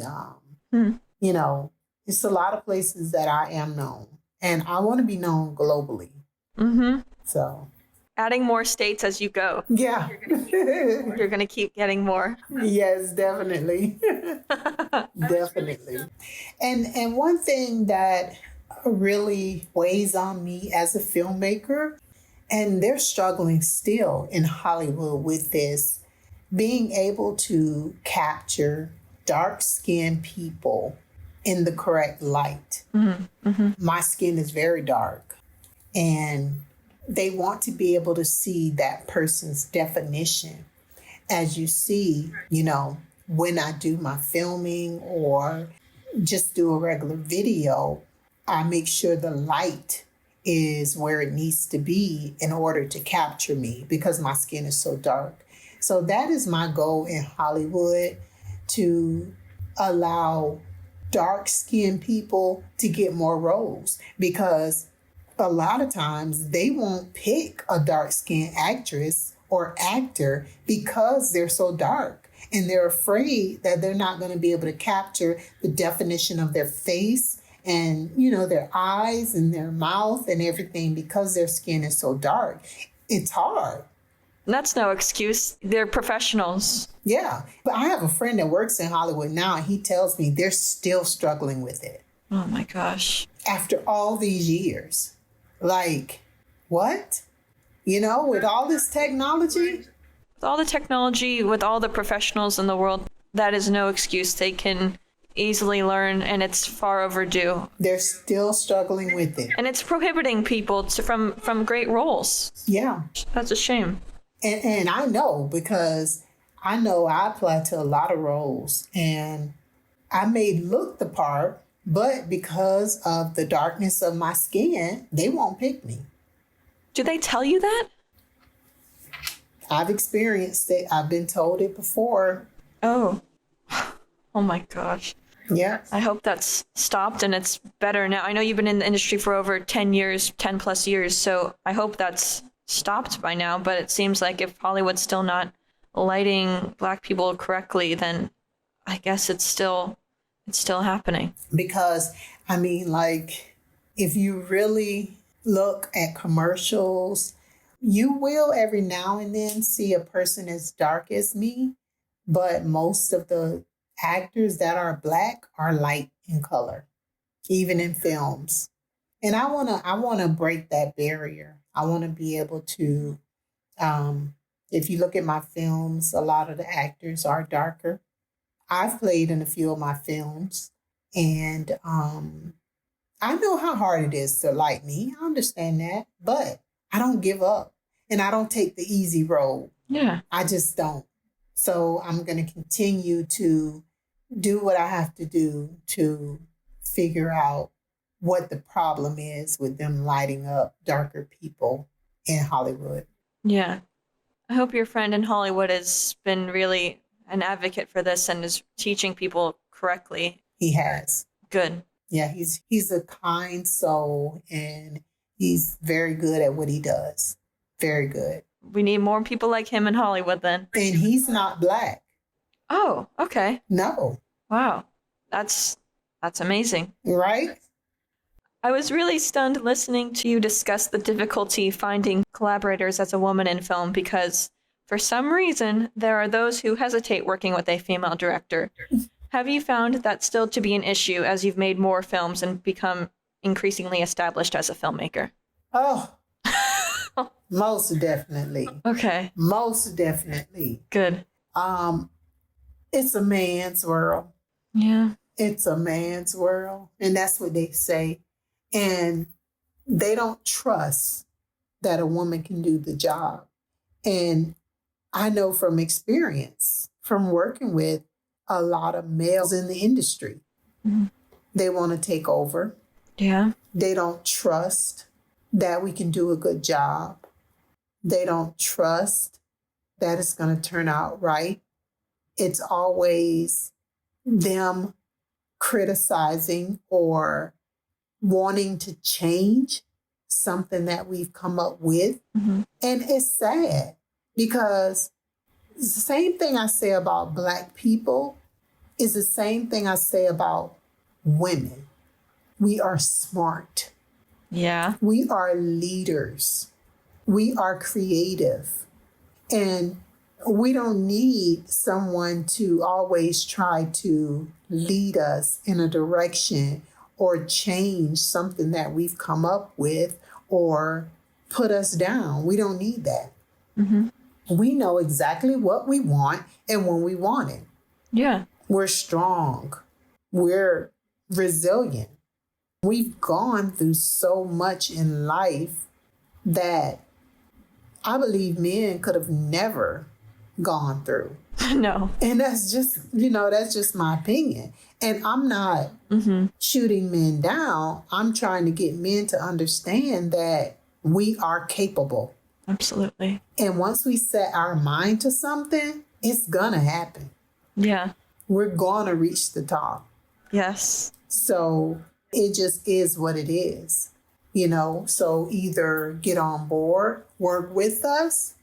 It's a lot of places that I am known. And I want to be known globally. Mm-hmm. So. Adding more states as you go. Yeah. You're going to keep getting more. Yes, definitely. Definitely. And one thing that really weighs on me as a filmmaker, and they're struggling still in Hollywood with this, being able to capture dark-skinned people in the correct light. Mm-hmm. Mm-hmm. My skin is very dark, and they want to be able to see that person's definition. As you see, when I do my filming or just do a regular video, I make sure the light is where it needs to be in order to capture me because my skin is so dark. So that is my goal in Hollywood, to allow dark-skinned people to get more roles, because a lot of times they won't pick a dark-skinned actress or actor because they're so dark, and they're afraid that they're not going to be able to capture the definition of their face and, their eyes and their mouth and everything because their skin is so dark. It's hard. That's no excuse. They're professionals. Yeah. But I have a friend that works in Hollywood now, and he tells me they're still struggling with it. Oh my gosh. After all these years. Like, what? With all this technology. With all the technology, with all the professionals in the world, that is no excuse. They can easily learn, and it's far overdue. They're still struggling with it. And it's prohibiting people from great roles. Yeah. That's a shame. And I know, because I know I applied to a lot of roles, and I may look the part, but because of the darkness of my skin, they won't pick me. Do they tell you that? I've experienced it. I've been told it before. Oh. Oh my gosh. Yeah. I hope that's stopped and it's better now. I know you've been in the industry for over 10 years, 10 plus years, so I hope that's stopped by now. But it seems like if Hollywood's still not lighting Black people correctly, then I guess it's still happening. Because, if you really look at commercials, you will every now and then see a person as dark as me, but most of the actors that are Black are light in color, even in films. And I wanna break that barrier. I wanna be able to, if you look at my films, a lot of the actors are darker. I've played in a few of my films, and I know how hard it is to like me. I understand that, but I don't give up, and I don't take the easy road. Yeah. I just don't. So I'm going to continue to do what I have to do to figure out what the problem is with them lighting up darker people in Hollywood. Yeah. I hope your friend in Hollywood has been really an advocate for this and is teaching people correctly. He has. Good. Yeah, he's a kind soul, and he's very good at what he does. Very good. We need more people like him in Hollywood then. And he's not Black. Oh, okay. No. Wow. That's amazing. Right? I was really stunned listening to you discuss the difficulty finding collaborators as a woman in film, because for some reason there are those who hesitate working with a female director. Have you found that still to be an issue as you've made more films and become increasingly established as a filmmaker? Oh, most definitely. Okay. Most definitely. Good. It's a man's world. Yeah. It's a man's world. And that's what they say. And they don't trust that a woman can do the job. And I know from experience, from working with a lot of males in the industry, they want to take over. Yeah. They don't trust that we can do a good job. They don't trust that it's going to turn out right. It's always them criticizing or wanting to change something that we've come up with. Mm-hmm. And it's sad, because the same thing I say about Black people is the same thing I say about women. We are smart. Yeah. We are leaders. We are creative. And we don't need someone to always try to lead us in a direction or change something that we've come up with or put us down. We don't need that. Mm-hmm. We know exactly what we want and when we want it. Yeah. We're strong. We're resilient. We've gone through so much in life that I believe men could have never gone through. No. And that's just my opinion. And I'm not shooting men down. I'm trying to get men to understand that we are capable. Absolutely. And once we set our mind to something, it's gonna happen. Yeah. We're gonna reach the top. Yes. So it just is what it is, So either get on board, work with us,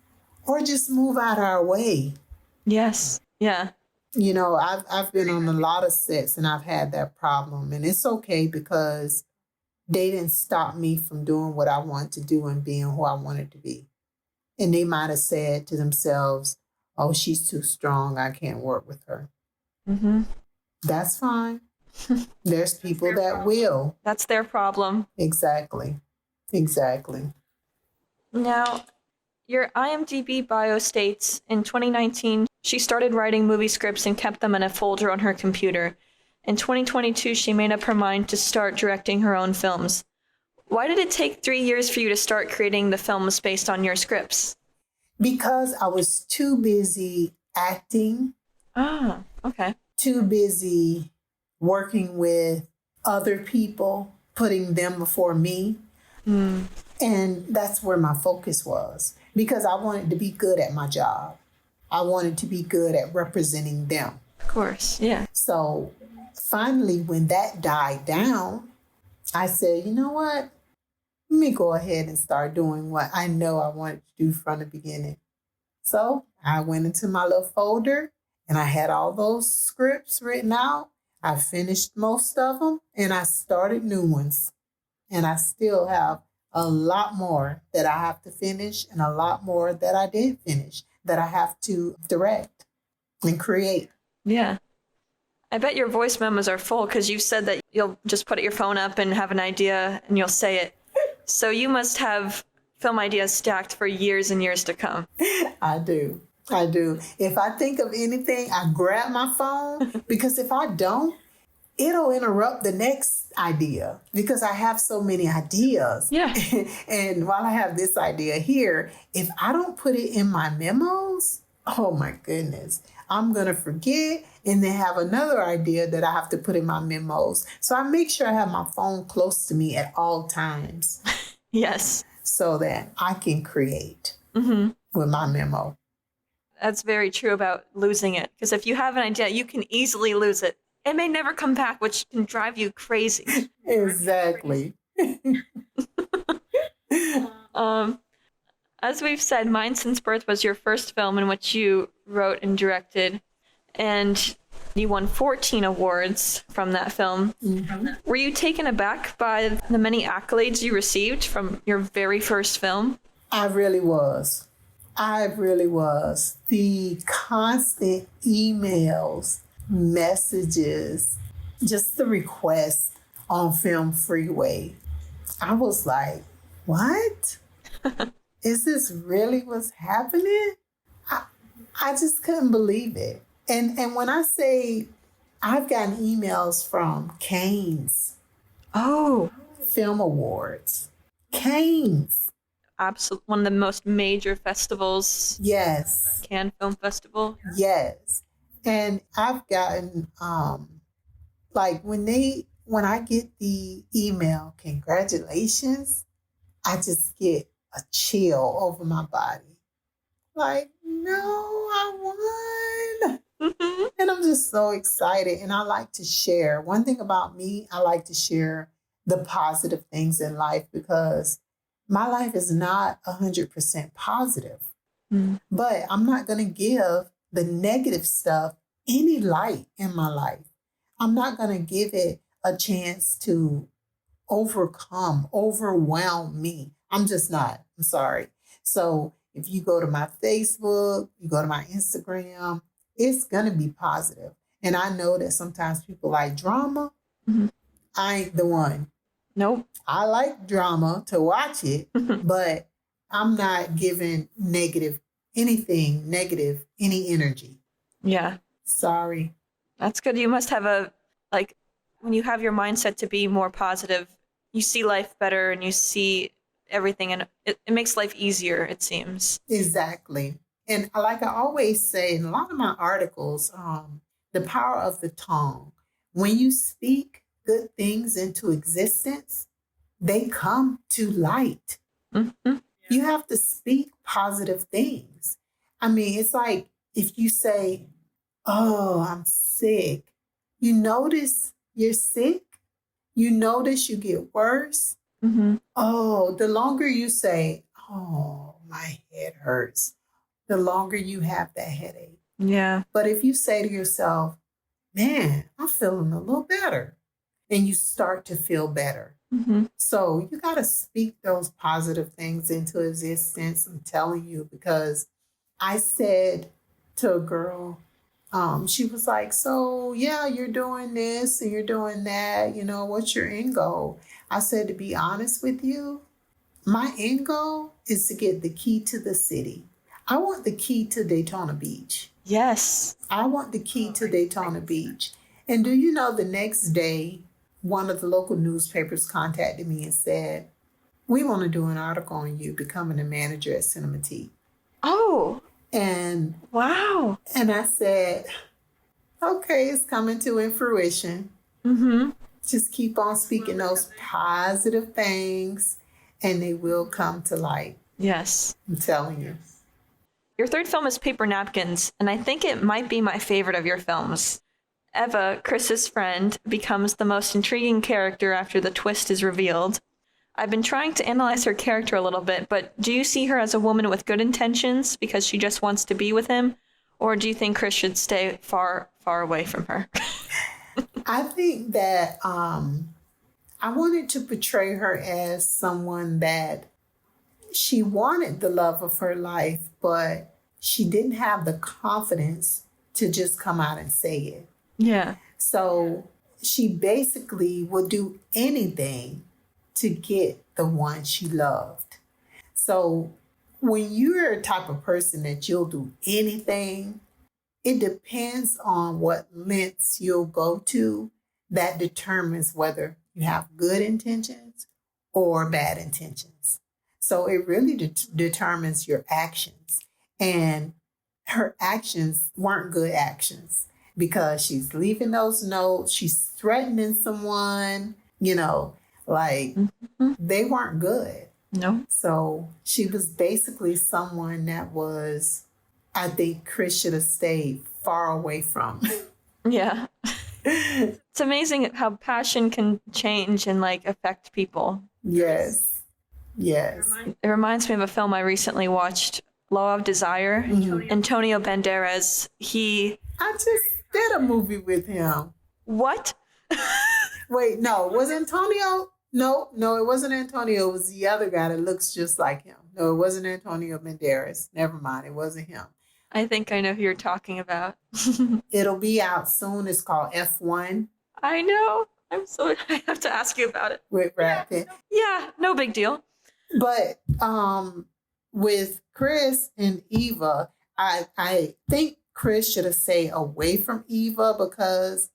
or just move out our way. Yes. Yeah. I've been on a lot of sets and I've had that problem, and it's okay because they didn't stop me from doing what I wanted to do and being who I wanted to be. And they might have said to themselves, "Oh, she's too strong. I can't work with her." Mm-hmm. That's fine. There's people that will. That's their problem. Exactly. Now, Your IMDb bio states in 2019, she started writing movie scripts and kept them in a folder on her computer. In 2022, she made up her mind to start directing her own films. Why did it take 3 years for you to start creating the films based on your scripts? Because I was too busy acting. Ah, okay. Too busy working with other people, putting them before me. And that's where my focus was, because I wanted to be good at my job. I wanted to be good at representing them. Of course, yeah. So finally, when that died down, I said, you know what? Let me go ahead and start doing what I know I wanted to do from the beginning. So I went into my little folder and I had all those scripts written out. I finished most of them and I started new ones. And I still have a lot more that I have to finish and a lot more that I did finish that I have to direct and create. Yeah. I bet your voice memos are full because you said that you'll just put your phone up and have an idea and you'll say it. So you must have film ideas stacked for years and years to come. I do. If I think of anything, I grab my phone because if I don't, it'll interrupt the next idea because I have so many ideas. Yeah. And while I have this idea here, if I don't put it in my memos, oh my goodness, I'm going to forget and then have another idea that I have to put in my memos. So I make sure I have my phone close to me at all times. Yes. So that I can create with my memo. That's very true about losing it. Because if you have an idea, you can easily lose it. It may never come back, which can drive you crazy. Exactly. As we've said, Mine Since Birth was your first film in which you wrote and directed, and you won 14 awards from that film. Were you taken aback by the many accolades you received from your very first film? I really was. The constant emails, messages, just the requests on Film Freeway. I was like, what? Is this really what's happening? I just couldn't believe it. And when I say I've gotten emails from Cannes. Oh. Film Awards. Cannes. Absolutely. One of the most major festivals. Yes. Cannes Film Festival. Yes. And I've gotten, like when I get the email, congratulations, I just get a chill over my body. Like, no, I won. And I'm just so excited. And I like to share. One thing about me, I like to share the positive things in life because my life is not 100% positive. But I'm not going to give the negative stuff any light in my life. I'm not going to give it a chance to overwhelm me. I'm just not. I'm sorry. So if you go to my Facebook, you go to my Instagram, it's going to be positive. And I know that sometimes people like drama. I ain't the one. Nope. I like drama to watch it, but I'm not giving any energy. Yeah. Sorry. That's good. You must have when you have your mindset to be more positive, you see life better and you see everything, and it makes life easier, it seems. Exactly. And like I always say in a lot of my articles, the power of the tongue. When you speak good things into existence, they come to light. You have to speak positive things. I mean, it's like if you say, oh, I'm sick, you notice you're sick, you notice you get worse. Oh, the longer you say, oh, my head hurts, the longer you have that headache. Yeah. But if you say to yourself, man, I'm feeling a little better, and you start to feel better. So you got to speak those positive things into existence. I'm telling you, because I said to a girl, she was like, so yeah, you're doing this and you're doing that. You know, what's your end goal? I said, to be honest with you, my end goal is to get the key to the city. I want the key to Daytona Beach. Yes. I want the key to Daytona Beach. And do you know the next day, one of the local newspapers contacted me and said, we want to do an article on you becoming a manager at Cinematique. Oh, And wow. and I said, okay, it's coming to fruition. Mm-hmm. Just keep on speaking those positive things and they will come to light. Yes. I'm telling you. Your third film is Paper Napkins, and I think it might be my favorite of your films. Eva, Chris's friend, becomes the most intriguing character after the twist is revealed. I've been trying to analyze her character a little bit, but do you see her as a woman with good intentions because she just wants to be with him? Or do you think Chris should stay far, far away from her? I think that I wanted to portray her as someone that she wanted the love of her life, but she didn't have the confidence to just come out and say it. Yeah. So she basically would do anything to get the one she loved. So when you're a type of person that you'll do anything, it depends on what lengths you'll go to that determines whether you have good intentions or bad intentions. So it really determines your actions. And her actions weren't good actions because she's leaving those notes, she's threatening someone, they weren't good. No. So she was basically someone that I think Chris should have stayed far away from. Yeah. It's amazing how passion can change and affect people. Yes. Yes. It reminds me of a film I recently watched, Law of Desire. Mm-hmm. Antonio Banderas, I just did a movie with him. What? Wait, no, was Antonio? No, it wasn't Antonio. It was the other guy that looks just like him. No, it wasn't Antonio Banderas. Never mind, it wasn't him. I think I know who you're talking about. It'll be out soon. It's called F1. I know. I have to ask you about it. With Brad Pitt. Yeah, no big deal. But with Chris and Eva, I think Chris should have stayed away from Eva because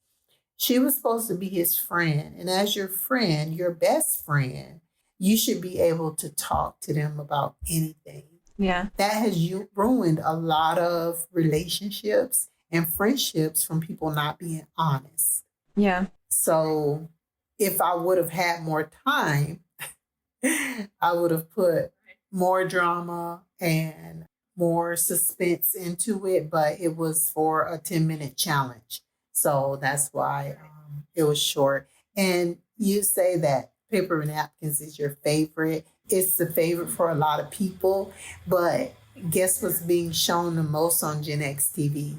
she was supposed to be his friend. And as your friend, your best friend, you should be able to talk to them about anything. Yeah. That has ruined a lot of relationships and friendships from people not being honest. Yeah. So if I would have had more time, I would have put more drama and more suspense into it, but it was for a 10-minute challenge. So that's why it was short. And you say that Paper Napkins is your favorite. It's the favorite for a lot of people, but guess what's being shown the most on Gen X TV?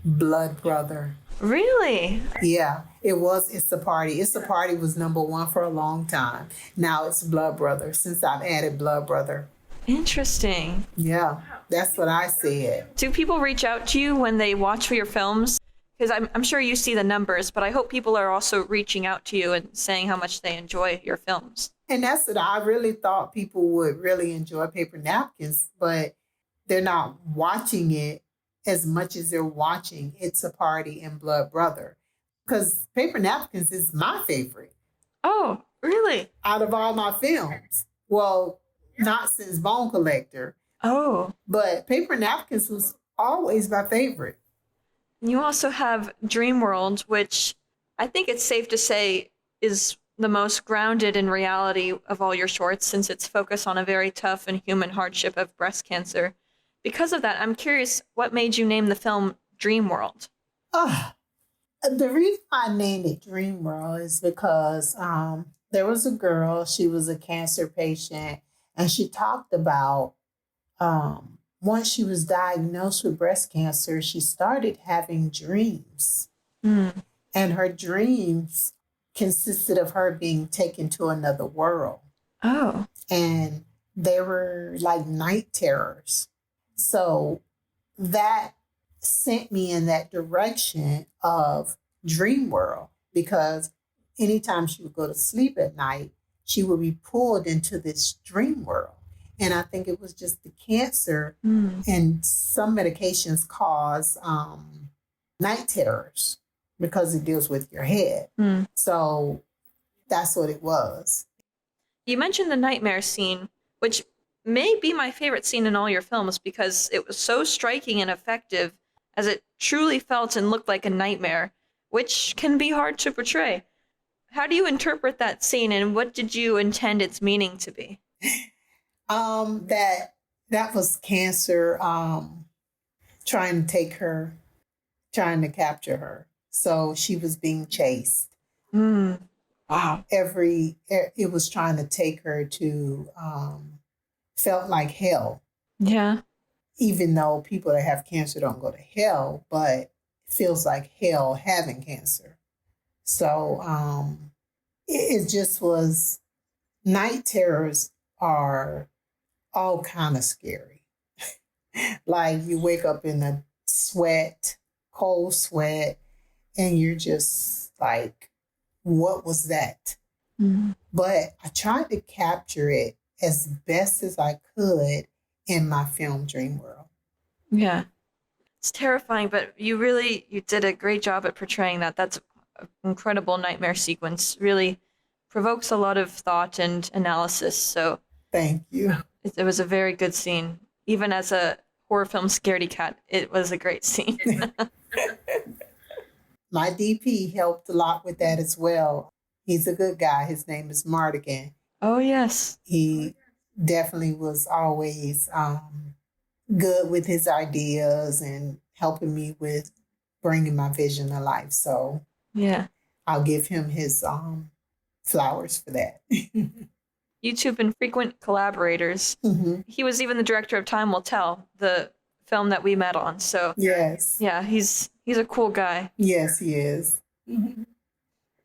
Blood Brother. Really? Yeah, it was. It's a Party. It's a Party was number one for a long time. Now it's Blood Brother since I've added Blood Brother. Interesting. Yeah, that's what I said. Do people reach out to you when they watch your films? Because I'm sure you see the numbers, but I hope people are also reaching out to you and saying how much they enjoy your films. And that's what I really thought people would really enjoy Paper Napkins, but they're not watching it as much as they're watching It's a Party and Blood Brother. Because Paper Napkins is my favorite. Oh, really? Out of all my films. Well, not since Bone Collector. Oh. But Paper Napkins was always my favorite. You also have Dreamworld, which I think it's safe to say is the most grounded in reality of all your shorts, since it's focused on a very tough and human hardship of breast cancer. Because of that, I'm curious, what made you name the film Dreamworld? The reason I named it Dreamworld is because there was a girl, she was a cancer patient, and she talked about once she was diagnosed with breast cancer, she started having dreams. And her dreams consisted of her being taken to another world. Oh. And they were like night terrors. So that sent me in that direction of dream world, because anytime she would go to sleep at night, she would be pulled into this dream world. And I think it was just the cancer, Mm. and some medications cause night terrors because it deals with your head. Mm. So that's what it was. You mentioned the nightmare scene, which may be my favorite scene in all your films because it was so striking and effective as it truly felt and looked like a nightmare, which can be hard to portray. How do you interpret that scene and what did you intend its meaning to be? That was cancer trying to take her, trying to capture her. So she was being chased. Mm. Wow. It was trying to take her to felt like hell. Yeah. Even though people that have cancer don't go to hell, but it feels like hell having cancer. So it just was, night terrors are all kind of scary. Like you wake up in a sweat, cold sweat, and you're just like, what was that? Mm. But I tried to capture it as best as I could in my film Dream World. Yeah. It's terrifying, but you did a great job at portraying that. That's an incredible nightmare sequence. Really provokes a lot of thought and analysis. So Thank you. it was a very good scene. Even as a horror film scaredy cat, it was a great scene. My DP helped a lot with that as well. He's a good guy. His name is Mardigan. Oh, yes. He definitely was always good with his ideas and helping me with bringing my vision to life. So yeah, I'll give him his flowers for that. You two have been frequent collaborators. Mm-hmm. He was even the director of Time Will Tell, the film that we met on. So Yes. yeah, he's a cool guy. Yes, he is. Mm-hmm.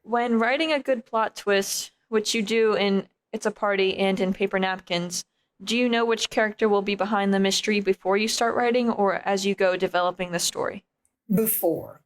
When writing a good plot twist, which you do in It's a Party and in Paper Napkins, do you know which character will be behind the mystery before you start writing or as you go developing the story? Before.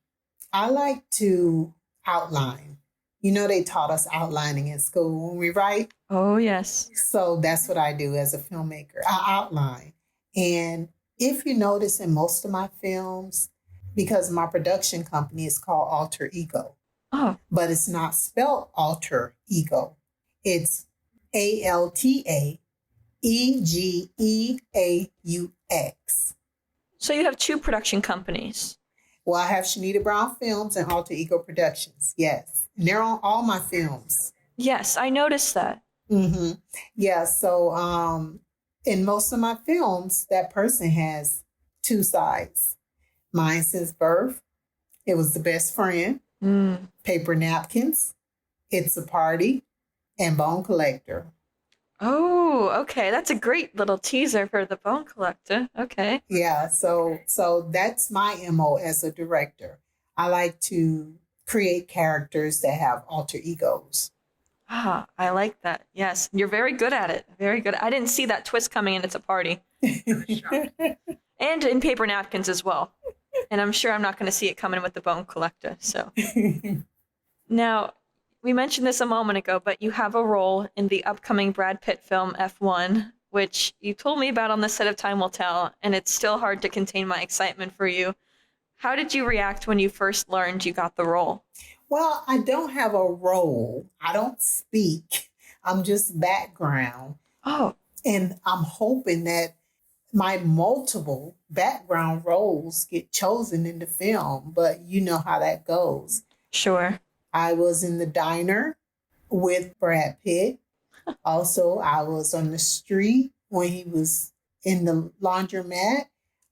I like to outline. You know, they taught us outlining in school when we write. Oh, yes. So that's what I do as a filmmaker. I outline. And if you notice in most of my films, because my production company is called Alter Ego, but it's not spelled alter ego. It's ALTAEGEAUX. So you have two production companies. Well, I have Shanita Brown Films and Alter Ego Productions. Yes. And they're on all my films. Yes, I noticed that. Mm-hmm. Yeah. So in most of my films, that person has two sides. Mine since birth. It was The Best Friend. Paper Napkins. It's a Party. And Bone Collector. Oh, okay. That's a great little teaser for the Bone Collector. Okay. Yeah. So that's my MO as a director. I like to create characters that have alter egos. Ah, I like that. Yes, you're very good at it. Very good. I didn't see that twist coming in It's a Party. And in Paper Napkins as well. And I'm sure I'm not going to see it coming with the Bone Collector. So now, we mentioned this a moment ago, but you have a role in the upcoming Brad Pitt film F1, which you told me about on the set of Time Will Tell, and it's still hard to contain my excitement for you. How did you react when you first learned you got the role? Well, I don't have a role. I don't speak. I'm just background. Oh. And I'm hoping that my multiple background roles get chosen in the film, but you know how that goes. Sure. I was in the diner with Brad Pitt. Also, I was on the street when he was in the laundromat.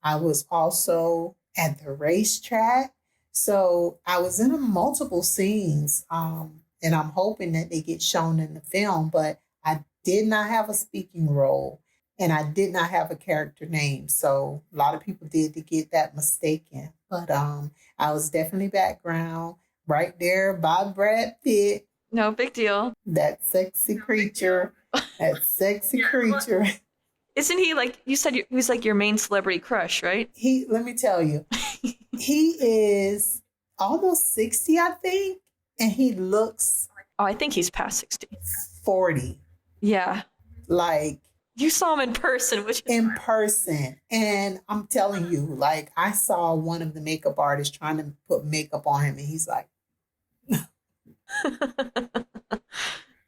I was also at the racetrack. So I was in multiple scenes, and I'm hoping that they get shown in the film, but I did not have a speaking role and I did not have a character name. So a lot of people did to get that mistaken, but I was definitely background right there by Brad Pitt. No big deal. That sexy creature, that sexy creature. Isn't he like, you said he was like your main celebrity crush, right? Let me tell you, he is almost 60, I think, and he looks... Oh, I think he's past 60. 40. Yeah. Like, You saw him in person, which is in person. And I'm telling you, like, I saw one of the makeup artists trying to put makeup on him, and he's like,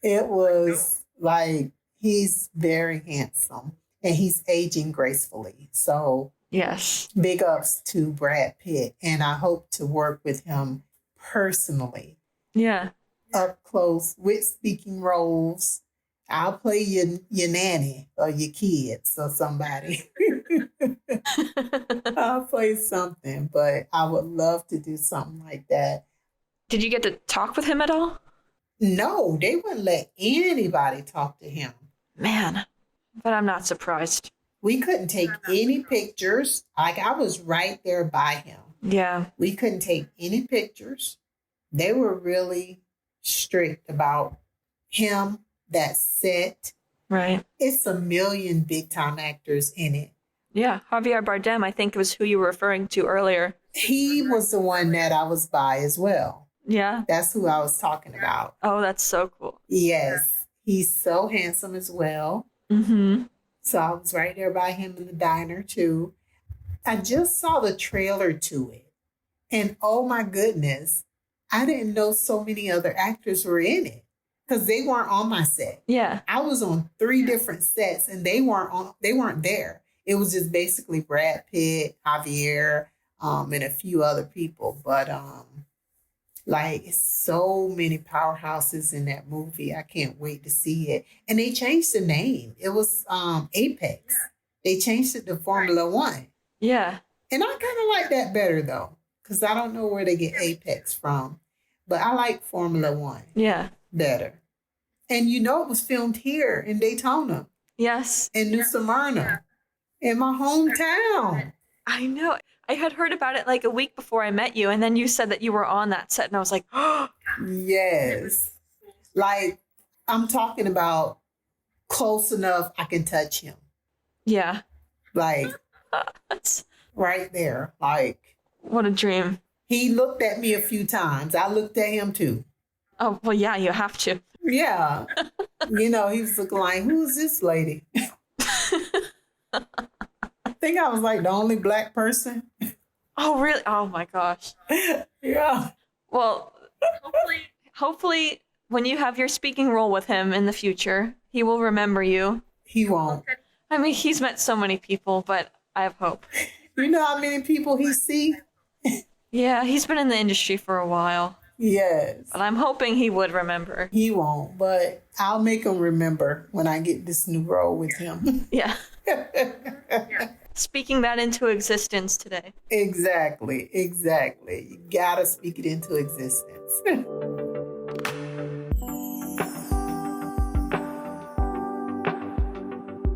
it was like, he's very handsome and he's aging gracefully. So yes. big ups to Brad Pitt. And I hope to work with him personally, Yeah. up close with speaking roles. I'll play your nanny or your kids or somebody. I'll play something, but I would love to do something like that. Did you get to talk with him at all? No, they wouldn't let anybody talk to him. Man, but I'm not surprised. We couldn't take any pictures. Like, I was right there by him. Yeah. We couldn't take any pictures. They were really strict about him, that set. Right. It's a million big time actors in it. Yeah. Javier Bardem, I think, was who you were referring to earlier. He was the one that I was by as well. Yeah. That's who I was talking about. Oh, that's so cool. Yes. He's so handsome as well. Mm-hmm. So I was right there by him in the diner too. I just saw the trailer to it. And oh my goodness, I didn't know so many other actors were in it because they weren't on my set. Yeah. I was on 3 different sets and they weren't there. It was just basically Brad Pitt, Javier, and a few other people. But like, so many powerhouses in that movie. I can't wait to see it. And they changed the name. It was Apex. They changed it to Formula One. Yeah. And I kind of like that better though, because I don't know where they get Apex from. But I like Formula One. Yeah. Better. And you know, it was filmed here in Daytona. Yes. In New Smyrna. In my hometown. I know. I had heard about it like a week before I met you, and then you said that you were on that set, and I was like, oh. Yes. Like, I'm talking about close enough I can touch him. Yeah. Like, That's right there. Like, what a dream. he looked at me a few times. I looked at him too. Oh, well, yeah, you have to. Yeah. You know, he was looking like, who's this lady? I think I was like the only Black person. Oh, really? Oh, my gosh. Yeah. Well, hopefully, when you have your speaking role with him in the future, he will remember you. He won't. I mean, he's met so many people, but I have hope. You know how many people he see? Yeah, he's been in the industry for a while, Yes. but I'm hoping he would remember. He won't, but I'll make him remember when I get this new role with him. Yeah. Speaking that into existence today. Exactly. You gotta speak it into existence.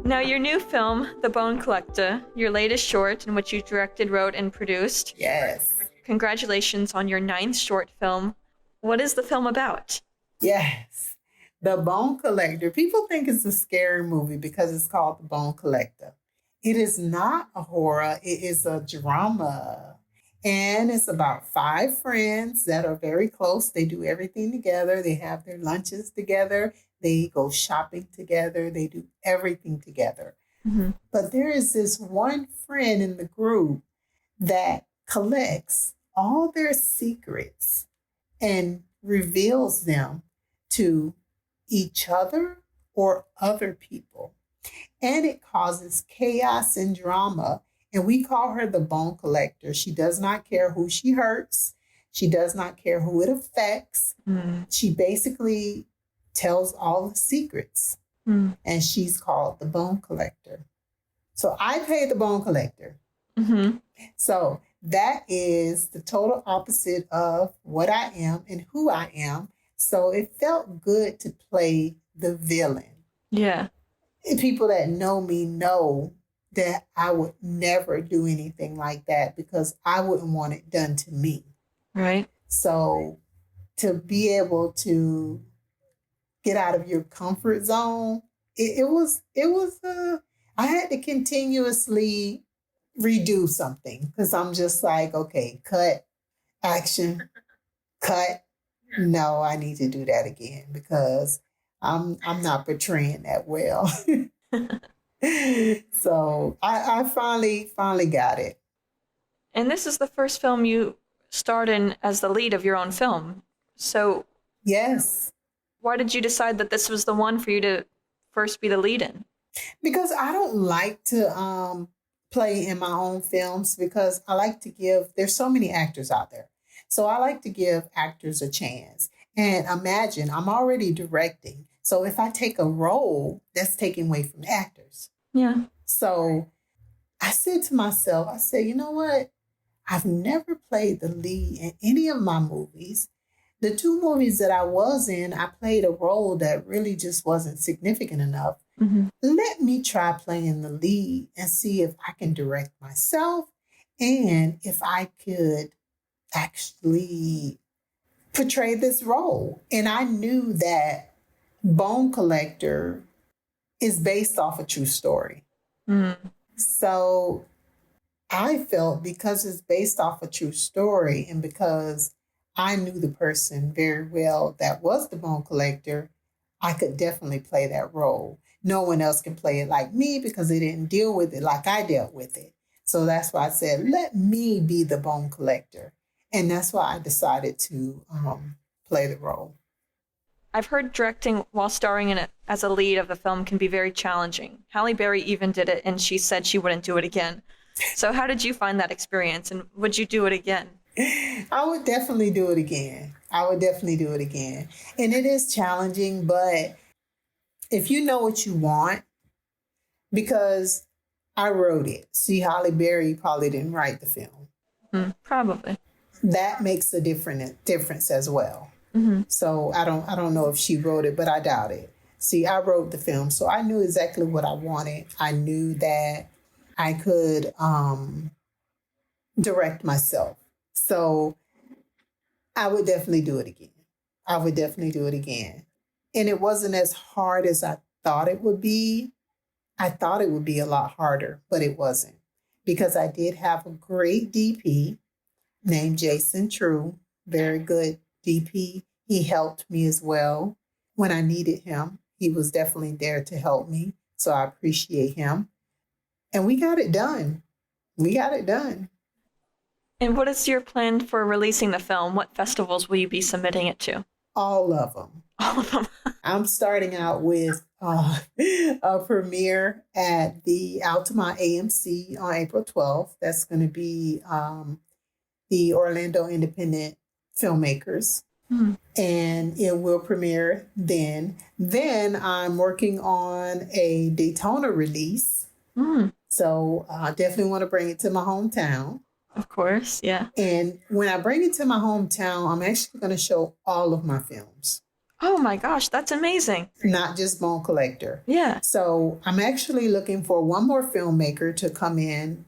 Now, your new film, The Bone Collector, your latest short in which you directed, wrote, and produced. Yes. Congratulations on your 9th short film. What is the film about? Yes. The Bone Collector. People think it's a scary movie because it's called The Bone Collector. It is not a horror. It is a drama. And it's about 5 friends that are very close. They do everything together. They have their lunches together. They go shopping together. They do everything together. Mm-hmm. But there is this one friend in the group that collects all their secrets and reveals them to each other or other people. And it causes chaos and drama. And we call her the Bone Collector. She does not care who she hurts. She does not care who it affects. Mm. She basically tells all the secrets. Mm. And she's called the Bone Collector. So I play the Bone Collector. Mm-hmm. So that is the total opposite of what I am and who I am. So it felt good to play the villain. Yeah. And people that know me know that I would never do anything like that because I wouldn't want it done to me. Right. So to be able to get out of your comfort zone, I had to continuously redo something because I'm just like, okay, cut, action, cut. No, I need to do that again because I'm not portraying that well. So I finally got it. And this is the first film you starred in as the lead of your own film. So Yes. why did you decide that this was the one for you to first be the lead in? Because I don't like to play in my own films because I like to there's so many actors out there. So I like to give actors a chance. And imagine I'm already directing. So if I take a role, that's taken away from the actors. Yeah. So I said to myself, I said, you know what? I've never played the lead in any of my movies. The two movies that I was in, I played a role that really just wasn't significant enough. Mm-hmm. Let me try playing the lead and see if I can direct myself and if I could actually portray this role. And I knew that Bone Collector is based off a true story. Mm. So I felt because it's based off a true story and because I knew the person very well that was the Bone Collector, I could definitely play that role. No one else can play it like me because they didn't deal with it like I dealt with it. So that's why I said, let me be the Bone Collector. And that's why I decided to play the role. I've heard directing while starring in it as a lead of a film can be very challenging. Halle Berry even did it, and she said she wouldn't do it again. So how did you find that experience, and would you do it again? I would definitely do it again. And it is challenging, but if you know what you want, because I wrote it. See, Halle Berry probably didn't write the film. Probably. That makes a difference as well. Mm-hmm. So I don't know if she wrote it, but I doubt it. See, I wrote the film, so I knew exactly what I wanted. I knew that I could direct myself. So I would definitely do it again. And it wasn't as hard as I thought it would be. I thought it would be a lot harder, but it wasn't. Because I did have a great DP named Jason True, very good DP. He helped me as well when I needed him. He was definitely there to help me. So I appreciate him. And we got it done. And what is your plan for releasing the film? What festivals will you be submitting it to? All of them. All of them. I'm starting out with a premiere at the Altamont AMC on April 12th. That's going to be the Orlando Independent Filmmakers. Mm-hmm. And it will premiere then. Then I'm working on a Daytona release. Mm. So I definitely want to bring it to my hometown. Of course, yeah. And when I bring it to my hometown, I'm actually going to show all of my films. Oh my gosh, that's amazing. Not just Bone Collector. Yeah. So I'm actually looking for one more filmmaker to come in,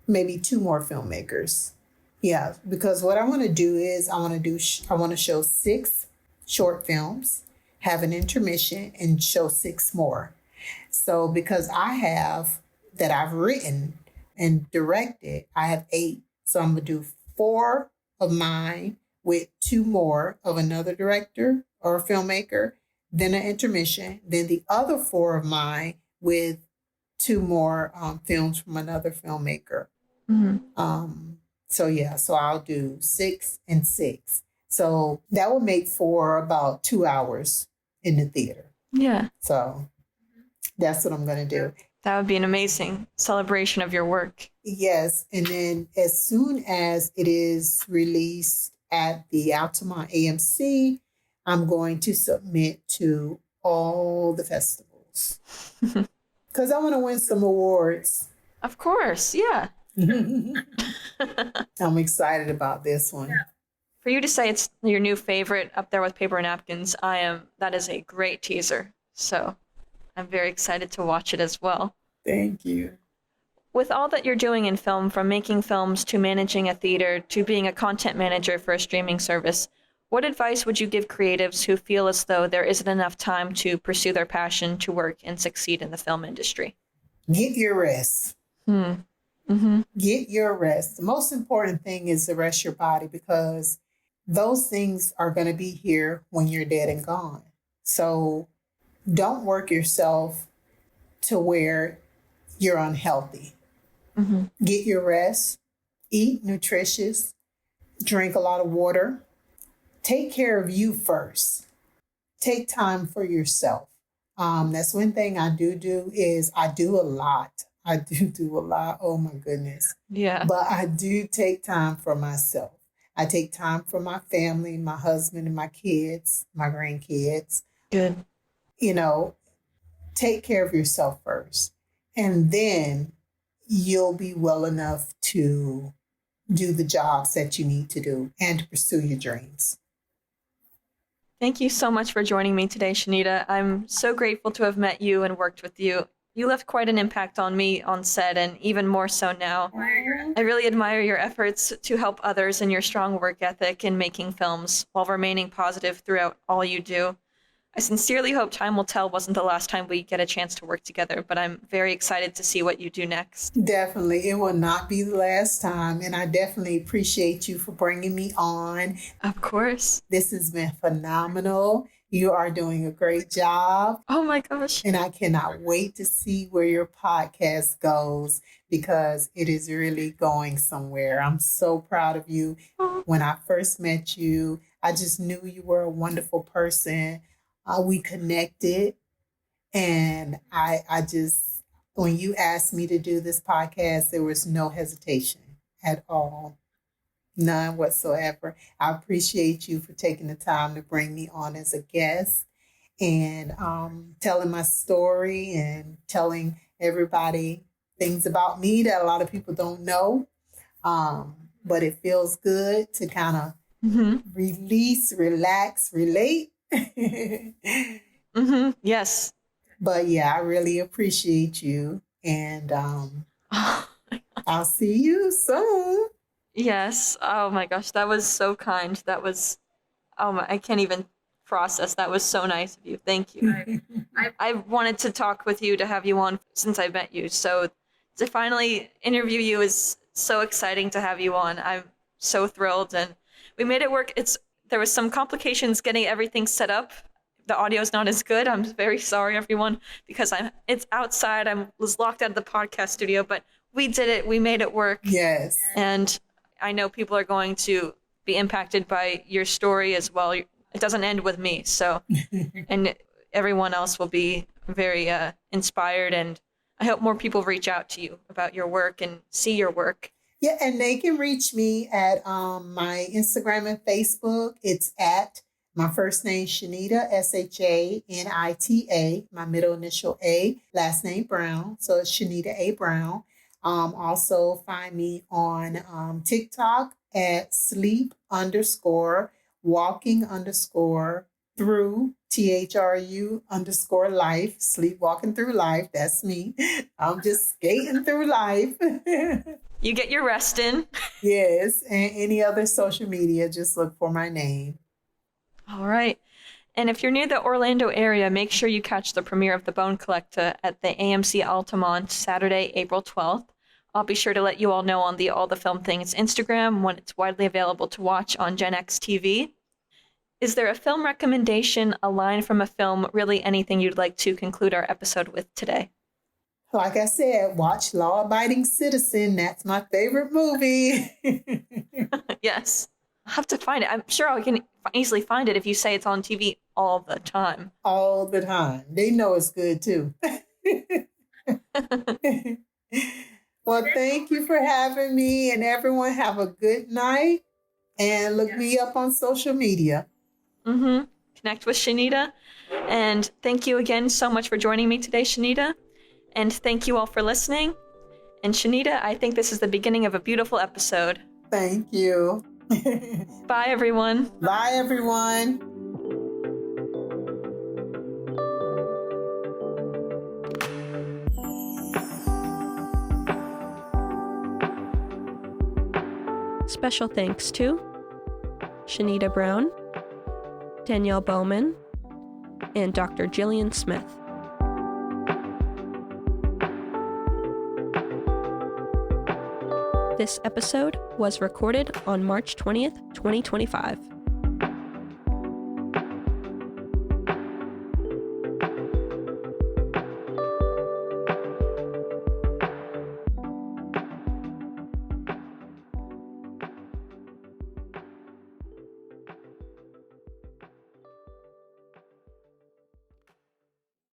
maybe two more filmmakers. Yeah, because what I want to do is I want to show 6 short films, have an intermission, and show 6 more. So because I've written and directed, I have 8. So I'm going to do 4 of mine with 2 more of another director or a filmmaker, then an intermission, then the other 4 of mine with 2 more films from another filmmaker. Mm-hmm. So I'll do 6 and 6. So that will make for about 2 hours in the theater. Yeah. So that's what I'm going to do. That would be an amazing celebration of your work. Yes. And then as soon as it is released at the Altamont AMC, I'm going to submit to all the festivals because I want to win some awards. Of course. Yeah. I'm excited about this one. Yeah. For you to say it's your new favorite up there with Paper Napkins, that is a great teaser. So I'm very excited to watch it as well. Thank you. With all that you're doing in film, from making films to managing a theater to being a content manager for a streaming service, what advice would you give creatives who feel as though there isn't enough time to pursue their passion, to work and succeed in the film industry? Get your rest. Mm-hmm. Get your rest. The most important thing is to rest your body because those things are going to be here when you're dead and gone. So don't work yourself to where you're unhealthy. Get your rest, eat nutritious, drink a lot of water. Take care of you first. Take time for yourself. That's one thing I do is I do a lot. I do a lot. Oh my goodness. Yeah. But I do take time for myself. I take time for my family, my husband and my kids, my grandkids. Good. You know, take care of yourself first. And then you'll be well enough to do the jobs that you need to do and to pursue your dreams. Thank you so much for joining me today, Shanita. I'm so grateful to have met you and worked with you. You left quite an impact on me on set, and even more so now. I really admire your efforts to help others and your strong work ethic in making films while remaining positive throughout all you do. I sincerely hope Time Will Tell wasn't the last time we get a chance to work together, but I'm very excited to see what you do next. Definitely. It will not be the last time. And I definitely appreciate you for bringing me on. Of course. This has been phenomenal. You are doing a great job. Oh my gosh. And I cannot wait to see where your podcast goes because it is really going somewhere. I'm so proud of you. When I first met you, I just knew you were a wonderful person. We connected, and I just, when you asked me to do this podcast, there was no hesitation at all. None whatsoever. I appreciate you for taking the time to bring me on as a guest and telling my story and telling everybody things about me that a lot of people don't know. But it feels good to kind of release, relax, relate. Yes. But yeah, I really appreciate you. And I'll see you soon. Yes. Oh my gosh, that was so kind. That was, I can't even process. That was so nice of you. Thank you. I wanted to talk with you, to have you on since I met you. So to finally interview you is so exciting to have you on. I'm so thrilled, and we made it work. There was some complications getting everything set up. The audio is not as good. I'm very sorry, everyone, because it's outside. I was locked out of the podcast studio, but we did it. We made it work. Yes. And I know people are going to be impacted by your story as well. It doesn't end with me. So, and everyone else will be very inspired. And I hope more people reach out to you about your work and see your work. Yeah, and they can reach me at my Instagram and Facebook. It's at my first name, Shanita, Shanita, my middle initial A, last name Brown. So it's Shanita A. Brown. Also find me on TikTok at sleep_walking_through THRU_life, sleepwalking through life. That's me. I'm just skating through life. You get your rest in. Yes. And any other social media, just look for my name. All right. And if you're near the Orlando area, make sure you catch the premiere of The Bone Collector at the AMC Altamont Saturday, April 12th. I'll be sure to let you all know on the All the Film Things Instagram when it's widely available to watch on Gen X TV. Is there a film recommendation, a line from a film, really anything you'd like to conclude our episode with today? Like I said, watch Law Abiding Citizen. That's my favorite movie. Yes. I'll have to find it. I'm sure I can easily find it if you say it's on TV all the time. All the time. They know it's good too. Well, thank you for having me, and everyone have a good night, and look me up on social media. Connect with Shanita. And thank you again so much for joining me today, Shanita. And thank you all for listening. And Shanita, I think this is the beginning of a beautiful episode. Thank you. Bye, everyone. Bye, everyone. Special thanks to Shanita Brown, Danielle Bowman, and Dr. Jillian Smith. This episode was recorded on March 20th, 2025.